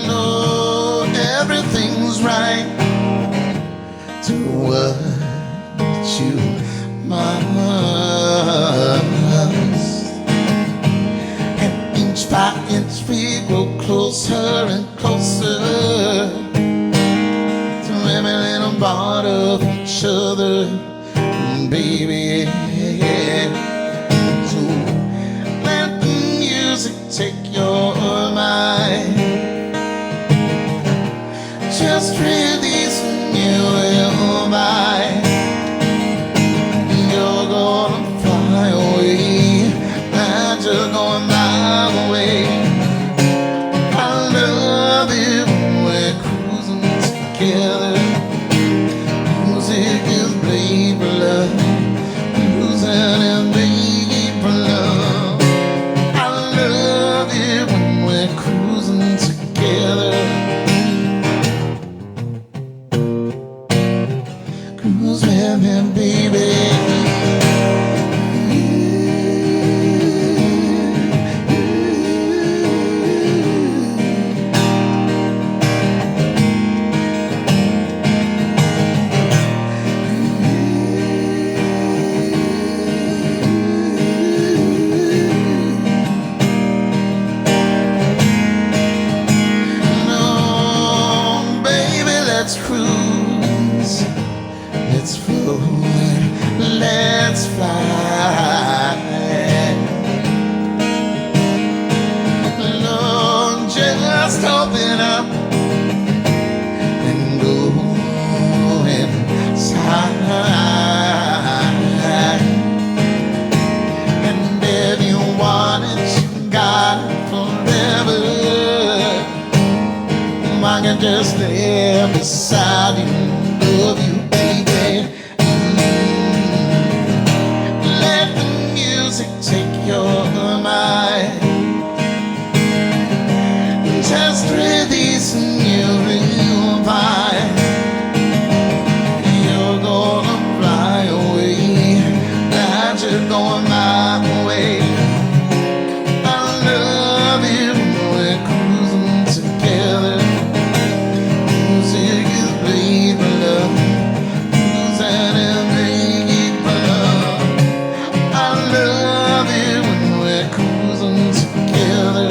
No, everything's right to what you must. And inch by inch we grow closer and closer to every little part of each other, baby. So let the music take your mind. Just release when you will mind. You're gonna fly away, and you're going my way. I love it when we're cruising together. Music is played for love, losing and made for love. I love it when we're cruising together. Cruise with me, baby. No, baby, let's cruise. Let's float, let's fly. Lord, just open up and go inside. And if you want it, you got it forever. I can just live beside you, love you, baby. Let the music take your mind. Just release and you will find you're gonna fly away, that you're going my way. I love you when we're cruising together. Music is played for love, losing and made for love. I love it when we're cruising together.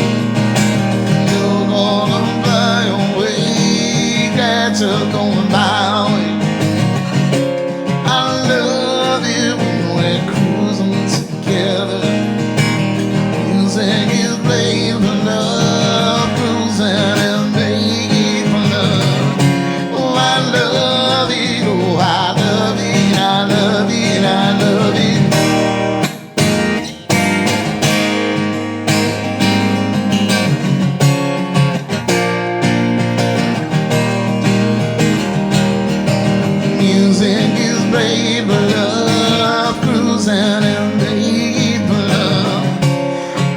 You're gonna fly away, that you're going my way. I love it when we're cruising together. Music is played for love, cruising and made for love. Oh, I love it, oh, I love it, I love it, I love it. Music is played for love, cruising and made for love.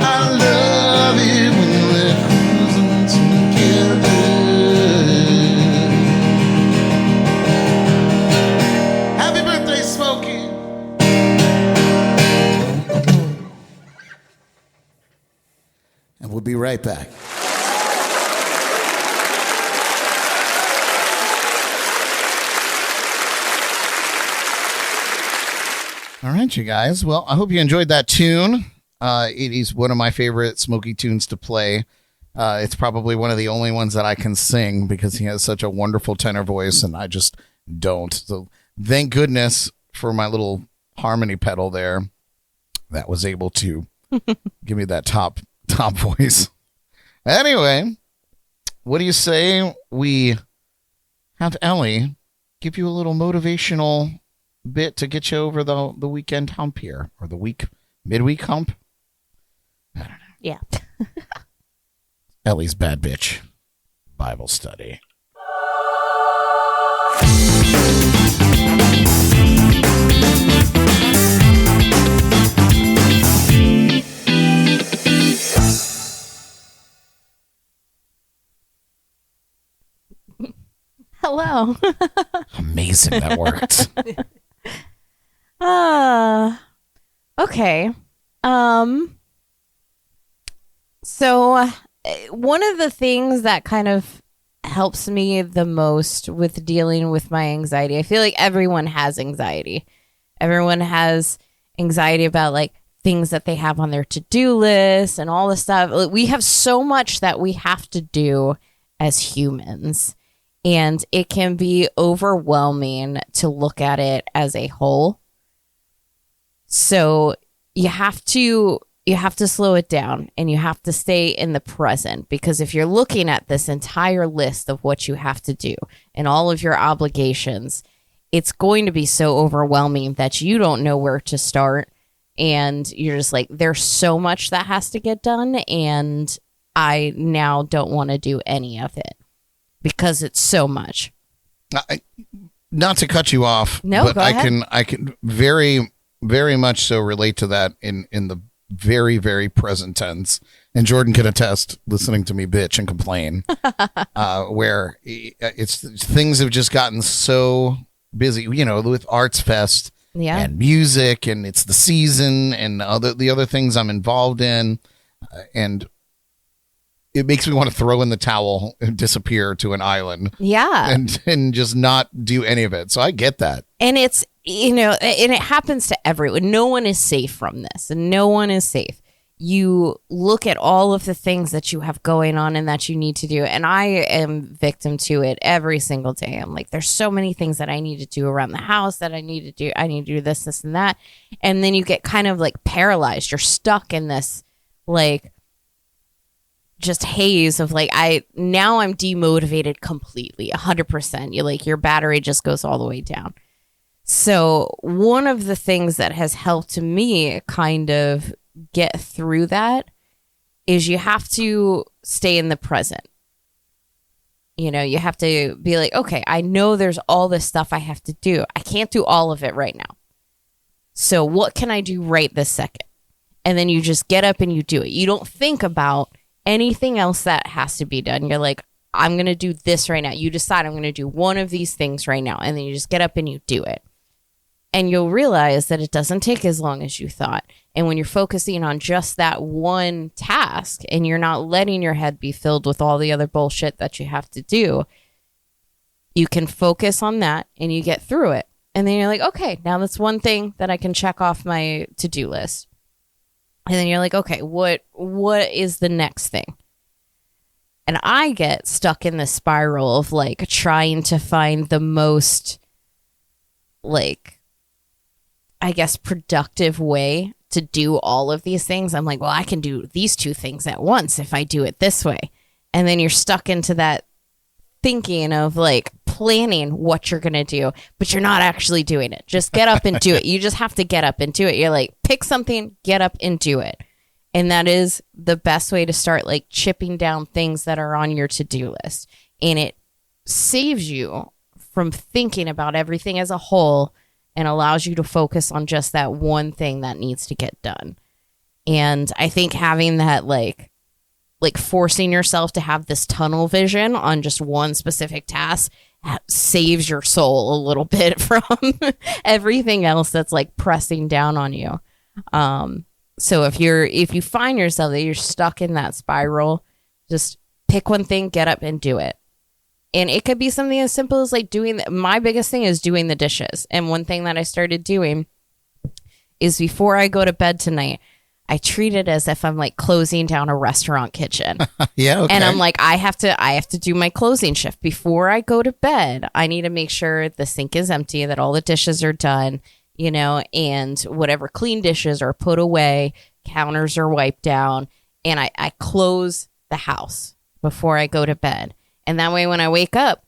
I love it when we're cruising together. Happy birthday, Smokey. And we'll be right back. All right, you guys. Well, I hope you enjoyed that tune. It is one of my favorite Smokey tunes to play. It's probably one of the only ones that I can sing because he has such a wonderful tenor voice, and I just don't. So thank goodness for my little harmony pedal there that was able to give me that top voice. Anyway, what do you say we have Ellie give you a little motivational bit to get you over the weekend hump here, or the midweek hump? I don't know. Yeah. Ellie's Bad Bitch Bible Study. Hello. Amazing that worked. Okay. So one of the things that kind of helps me the most with dealing with my anxiety, I feel like everyone has anxiety. Everyone has anxiety about like things that they have on their to-do list and all this stuff. Like, we have so much that we have to do as humans, and it can be overwhelming to look at it as a whole. So you have to slow it down, and you have to stay in the present, because if you're looking at this entire list of what you have to do and all of your obligations, it's going to be so overwhelming that you don't know where to start. And you're just like, there's so much that has to get done, and I now don't want to do any of it because it's so much. Not to cut you off, No, but go ahead. I can very, very much so relate to that in the very, very present tense. And Jordan can attest, listening to me bitch and complain, where it's things have just gotten so busy, you know, with Arts Fest. Yeah. And music, and it's the season, and the other things I'm involved in, and it makes me want to throw in the towel and disappear to an island. Yeah. And just not do any of it. So I get that. And it's, you know, and it happens to everyone. No one is safe from this, and no one is safe. You look at all of the things that you have going on and that you need to do. And I am victim to it every single day. I'm like, there's so many things that I need to do around the house that I need to do. I need to do this, this, and that. And then you get kind of like paralyzed. You're stuck in this like just haze of like, I'm demotivated completely, 100%. You like, your battery just goes all the way down. So one of the things that has helped me kind of get through that is you have to stay in the present. You know, you have to be like, okay, I know there's all this stuff I have to do. I can't do all of it right now. So what can I do right this second? And then you just get up and you do it. You don't think about anything else that has to be done. You're like, I'm going to do this right now. You decide I'm going to do one of these things right now. And then you just get up and you do it. And you'll realize that it doesn't take as long as you thought. And when you're focusing on just that one task and you're not letting your head be filled with all the other bullshit that you have to do, you can focus on that and you get through it. And then you're like, okay, now that's one thing that I can check off my to-do list. And then you're like, okay, what is the next thing? And I get stuck in the spiral of like trying to find the most, like, I guess, productive way to do all of these things. I'm like, well, I can do these two things at once if I do it this way. And then you're stuck into that thinking of like planning what you're going to do, but you're not actually doing it. Just get up and do it. You just have to get up and do it. You're like, pick something, get up and do it. And that is the best way to start like chipping down things that are on your to-do list. And it saves you from thinking about everything as a whole and allows you to focus on just that one thing that needs to get done. And I think having that like forcing yourself to have this tunnel vision on just one specific task saves your soul a little bit from everything else that's like pressing down on you. So if you find yourself that you're stuck in that spiral, just pick one thing, get up and do it. And it could be something as simple as like my biggest thing is doing the dishes. And one thing that I started doing is before I go to bed tonight, I treat it as if I'm like closing down a restaurant kitchen. Yeah. Okay. And I'm like, I have to do my closing shift before I go to bed. I need to make sure the sink is empty, that all the dishes are done, you know, and whatever clean dishes are put away, counters are wiped down, and I close the house before I go to bed. And that way when I wake up,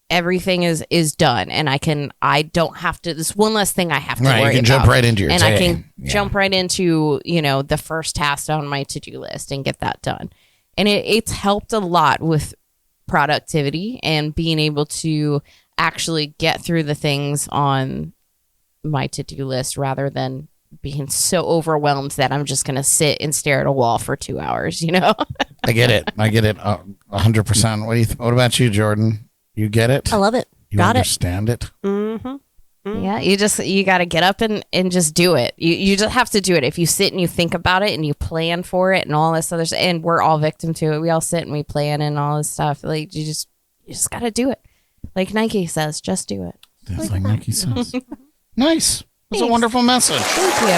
everything is done, and I don't have to, this one less thing I have to worry about. You can jump right into your and day. I can jump right into, you know, the first task on my to-do list and get that done. And it's helped a lot with productivity and being able to actually get through the things on my to-do list rather than being so overwhelmed that I'm just going to sit and stare at a wall for 2 hours, you know? I get it. 100%. What about you, Jordan? You get it? I love it. You Got it. understand it? Yeah, you got to get up and just do it. You just have to do it. If you sit and you think about it and you plan for it and all this other stuff, and we're all victim to it. We all sit and we plan and all this stuff. Like you just got to do it. Like Nike says, just do it. That's like Nike says. Nice. That's a wonderful message. Thank you.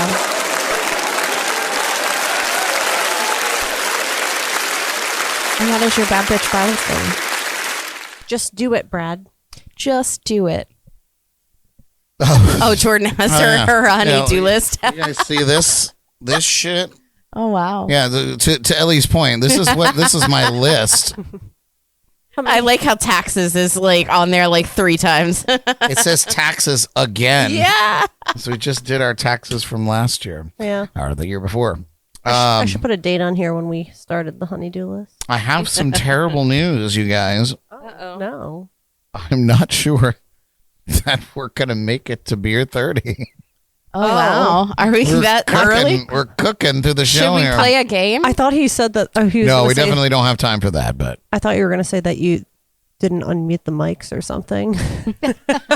And that is your bad bitch violence thing. Just do it, Brad. Just do it. Oh, Jordan has her honey-do list. You guys see this shit? Oh, wow. Yeah, to Ellie's point, this is my list. I like how taxes is like on there like 3 times. It says taxes again. Yeah. So we just did our taxes from last year. Yeah. Or the year before. I should put a date on here when we started the honeydew list. I have some terrible news, you guys. Uh-oh. No. I'm not sure that we're going to make it to beer 30. Oh, wow. Are we that early? We're cooking through the Should show we here. play a game? I thought he said that. Oh, he was No, gonna we say- definitely don't have time for that, but. I thought you were going to say that you didn't unmute the mics or something.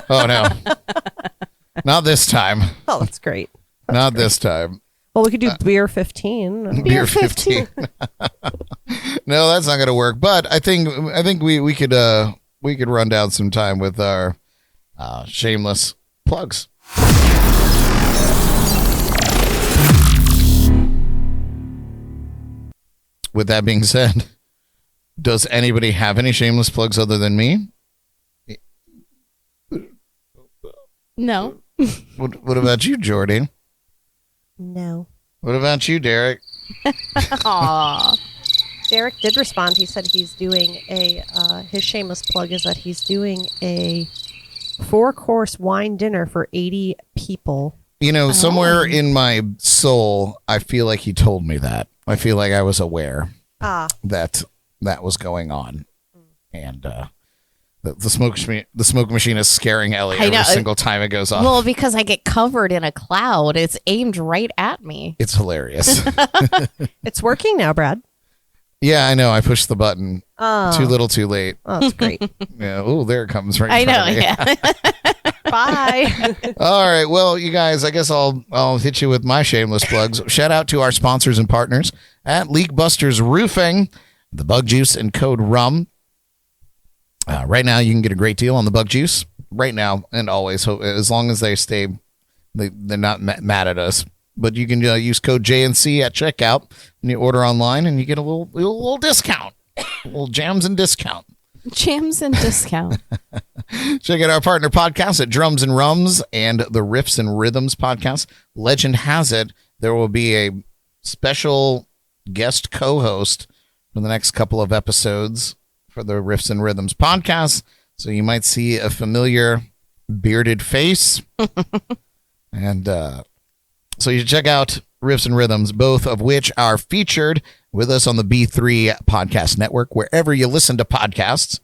Oh, no. Not this time. Oh, that's great. Not this time. Well, we could do beer 15. Beer 15. No, that's not going to work. But I think we could run down some time with our shameless plugs. With that being said, does anybody have any shameless plugs other than me? No. What about you, Jordy? No. What about you, Derek? Aw. Derek did respond. He said he's doing his shameless plug is that he's doing a 4-course wine dinner for 80 people. You know, somewhere in my soul, I feel like he told me that. I feel like I was aware that was going on. And the smoke machine is scaring Ellie every single time it goes off. Well, because I get covered in a cloud. It's aimed right at me. It's hilarious. It's working now, Brad. Yeah, I know. I pushed the button. Oh. Too little, too late. Oh, that's great. Yeah. Oh, there it comes right I in front know, of me. yeah. Bye. All right. Well, you guys, I guess I'll hit you with my shameless plugs. Shout out to our sponsors and partners at Leak Busters Roofing, the Bug Juice, and Code RUM. Right now, you can get a great deal on the Bug Juice. Right now and always, as long as they're not mad at us. But you can use code JNC at checkout when you order online, and you get a little discount, a little jams and discount. Jams and discount. Check out our partner podcast at Drums and Rums and the Riffs and Rhythms podcast. Legend has it there will be a special guest co-host for the next couple of episodes for the Riffs and Rhythms podcast. So you might see a familiar bearded face. And so you should check out Riffs and Rhythms, both of which are featured with us on the B3 Podcast Network, wherever you listen to podcasts.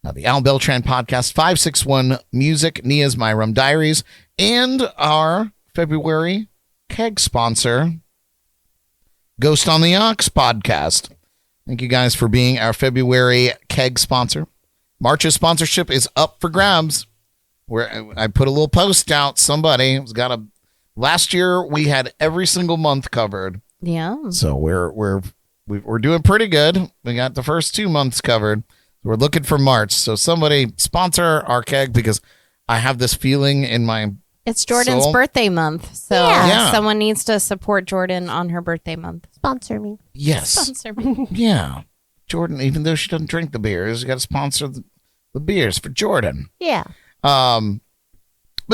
The Al Beltran Podcast, 561 Music, Nia's My Rum Diaries, and our February keg sponsor, Ghost on the Ox Podcast. Thank you guys for being our February keg sponsor. March's sponsorship is up for grabs. Where I put a little post out. Somebody has got a. Last year we had every single month covered. Yeah. So we're doing pretty good. We got the first 2 months covered. We're looking for March. So somebody sponsor our keg because I have this feeling in my. It's Jordan's soul. birthday month. So Yeah. someone needs to support Jordan on her birthday month. Sponsor me. Yes. Sponsor me. Yeah. Jordan, even though she doesn't drink the beers, you got to sponsor the beers for Jordan. Yeah. But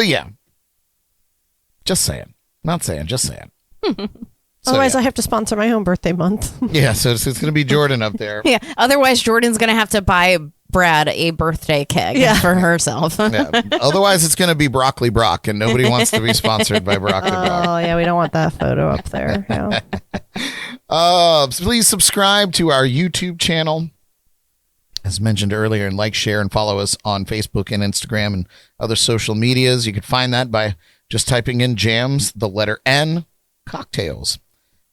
yeah. Just saying. Not saying, just saying. So, Otherwise, yeah. I have to sponsor my own birthday month. Yeah, so it's going to be Jordan up there. Yeah. Otherwise, Jordan's going to have to buy Brad a birthday keg for herself. Yeah. Otherwise, it's going to be Broccoli Brock, and nobody wants to be sponsored by Broccoli Brock. Oh, yeah, we don't want that photo up there. Yeah. Please subscribe to our YouTube channel, as mentioned earlier, and like, share, and follow us on Facebook and Instagram and other social medias. You can find that by just typing in jams, the letter N, cocktails,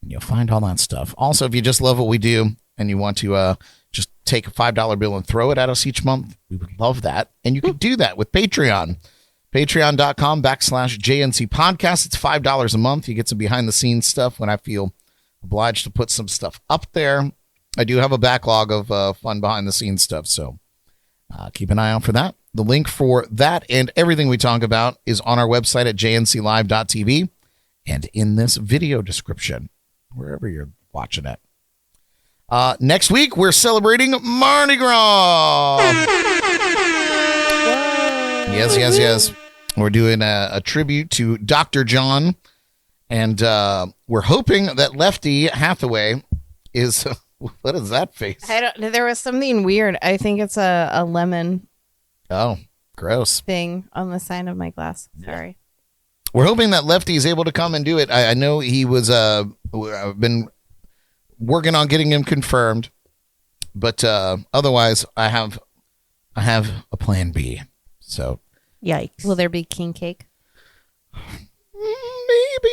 and you'll find all that stuff. Also, if you just love what we do and you want to just take a $5 bill and throw it at us each month, we would love that. And you can do that with Patreon. Patreon.com/JNC podcast. It's $5 a month. You get some behind the scenes stuff when I feel obliged to put some stuff up there. I do have a backlog of fun behind the scenes stuff. So keep an eye out for that. The link for that and everything we talk about is on our website at jnclive.tv and in this video description, wherever you're watching it. Next week, we're celebrating Mardi Gras. Yes. We're doing a tribute to Dr. John, and we're hoping that Lefty Hathaway is... What is that face? There was something weird. I think it's a lemon. Oh, gross. Thing on the side of my glass. Sorry. We're hoping that Lefty is able to come and do it. I know he was... I've been working on getting him confirmed, but otherwise I have a plan B. So Yikes. Will there be king cake? Maybe.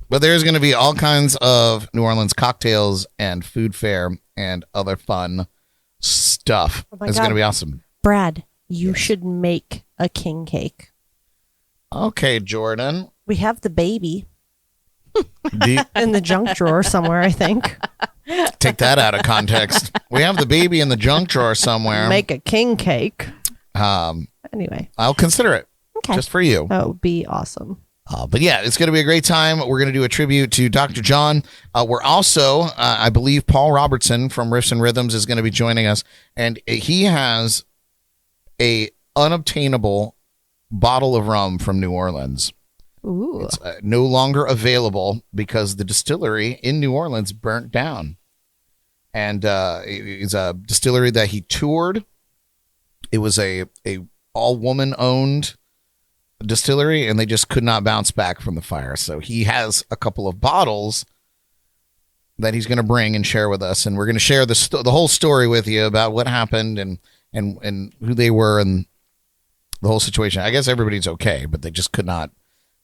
But there's going to be all kinds of New Orleans cocktails and food fair and other fun stuff. Oh my It's God. going to be awesome. Brad, you should make a king cake. Okay, Jordan. We have the baby Deep. in the junk drawer somewhere, I think. Take that out of context. We have the baby in the junk drawer somewhere. Make a king cake. Um, Anyway. I'll consider it. Okay. Just for you. That would be awesome. But yeah, it's going to be a great time. We're going to do a tribute to Dr. John. We're also, I believe, Paul Robertson from Riffs and Rhythms is going to be joining us. And he has a unobtainable bottle of rum from New Orleans. Ooh. It's no longer available because the distillery in New Orleans burnt down. And it's a distillery that he toured. It was a all-woman owned distillery, and they just could not bounce back from the fire. So he has a couple of bottles that he's going to bring and share with us, and we're going to share the whole story with you about what happened and who they were and the whole situation. I guess everybody's okay, but they just could not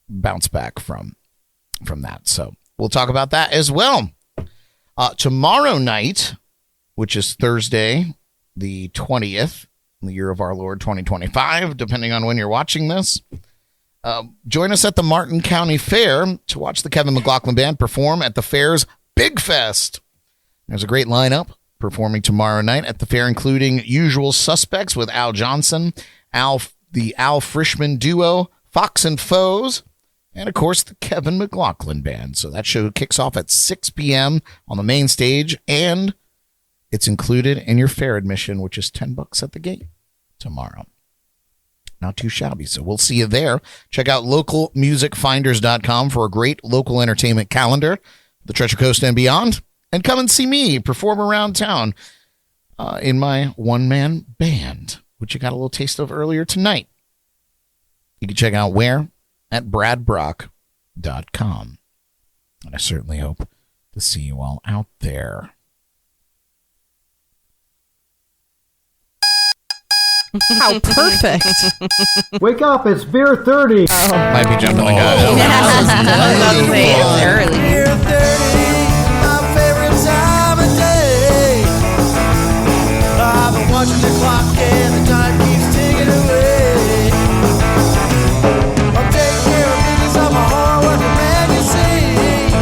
bounce back from that. So we'll talk about that as well. Tomorrow night, which is Thursday, the 20th, in the year of our Lord 2025, depending on when you're watching this. Join us at the Martin County Fair to watch the Kevin McLaughlin Band perform at the fair's Big Fest. There's a great lineup performing tomorrow night at the fair, including Usual Suspects with Al Johnson, the Al Frischman Duo, Fox and Foes, and of course the Kevin McLaughlin Band. So that show kicks off at 6 p.m. on the main stage, and it's included in your fair admission, which is $10 at the gate tomorrow. Not too shabby. So we'll see you there. Check out localmusicfinders.com for a great local entertainment calendar, the Treasure Coast and beyond. And come and see me perform around town in my one-man band, which you got a little taste of earlier tonight. You can check out where? At bradbrock.com. And I certainly hope to see you all out there. How perfect. Wake up, it's beer 30. Might be jumping the gun. It's early. Beer 30, my favorite time of day. I've been watching the clock and the time keeps ticking away. I'm taking care of business, I'm a hard-working man, you see.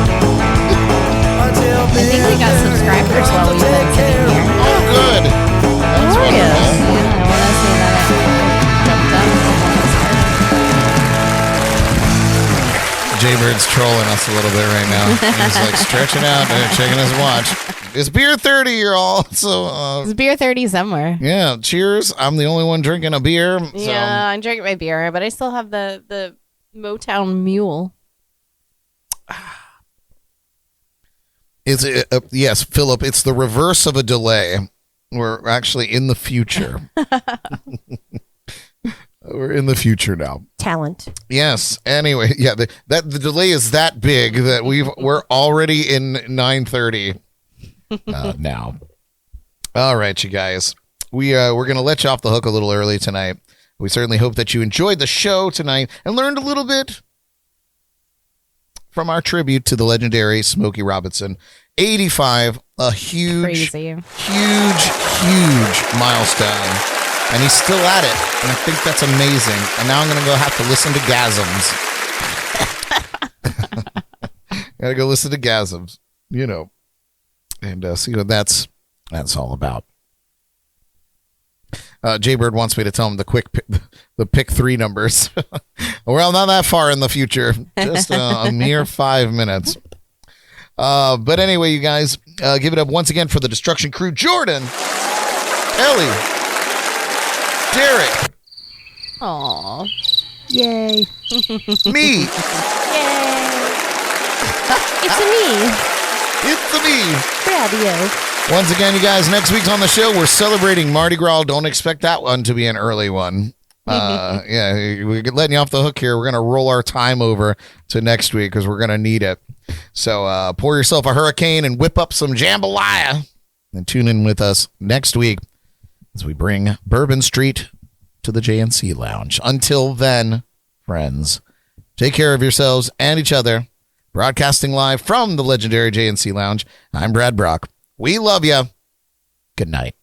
Until I think we got subscribers while we've been sitting here. Oh, good. That's Glorious. wonderful. Yeah, I want to say that I jumped up. Jaybird's trolling us a little bit right now. He's like stretching out and checking his watch. It's beer 30, you're all. So, It's beer 30 somewhere. yeah, cheers. I'm the only one drinking a beer. So. Yeah, I'm drinking my beer, but I still have the Motown Mule. Yes, Philip, it's the reverse of a delay. We're actually in the future. We're in the future now. Talent. Yes. Anyway, yeah, the delay is that big that we're already in 9:30 now. All right, you guys. We're going to let you off the hook a little early tonight. We certainly hope that you enjoyed the show tonight and learned a little bit from our tribute to the legendary Smokey Robinson. 85 a huge, Crazy. huge milestone. And he's still at it. And I think that's amazing. And now I'm going to go have to listen to gasms. Got to go listen to gasms, and see what that's all about. Jaybird wants me to tell him the pick 3 numbers. Well, not that far in the future, just a mere 5 minutes. But anyway, you guys, give it up once again for the Destruction Crew: Jordan, Ellie, Derek, Aw. Yay. me. It's a me. It's me. Radio. Once again, you guys, next week's on the show, we're celebrating Mardi Gras. Don't expect that one to be an early one. Yeah, we're letting you off the hook here. We're going to roll our time over to next week because we're going to need it. So pour yourself a hurricane and whip up some jambalaya and tune in with us next week as we bring Bourbon Street to the JNC Lounge. Until then, friends, take care of yourselves and each other. Broadcasting live from the legendary JNC Lounge, I'm Brad Brock. We love you. Good night.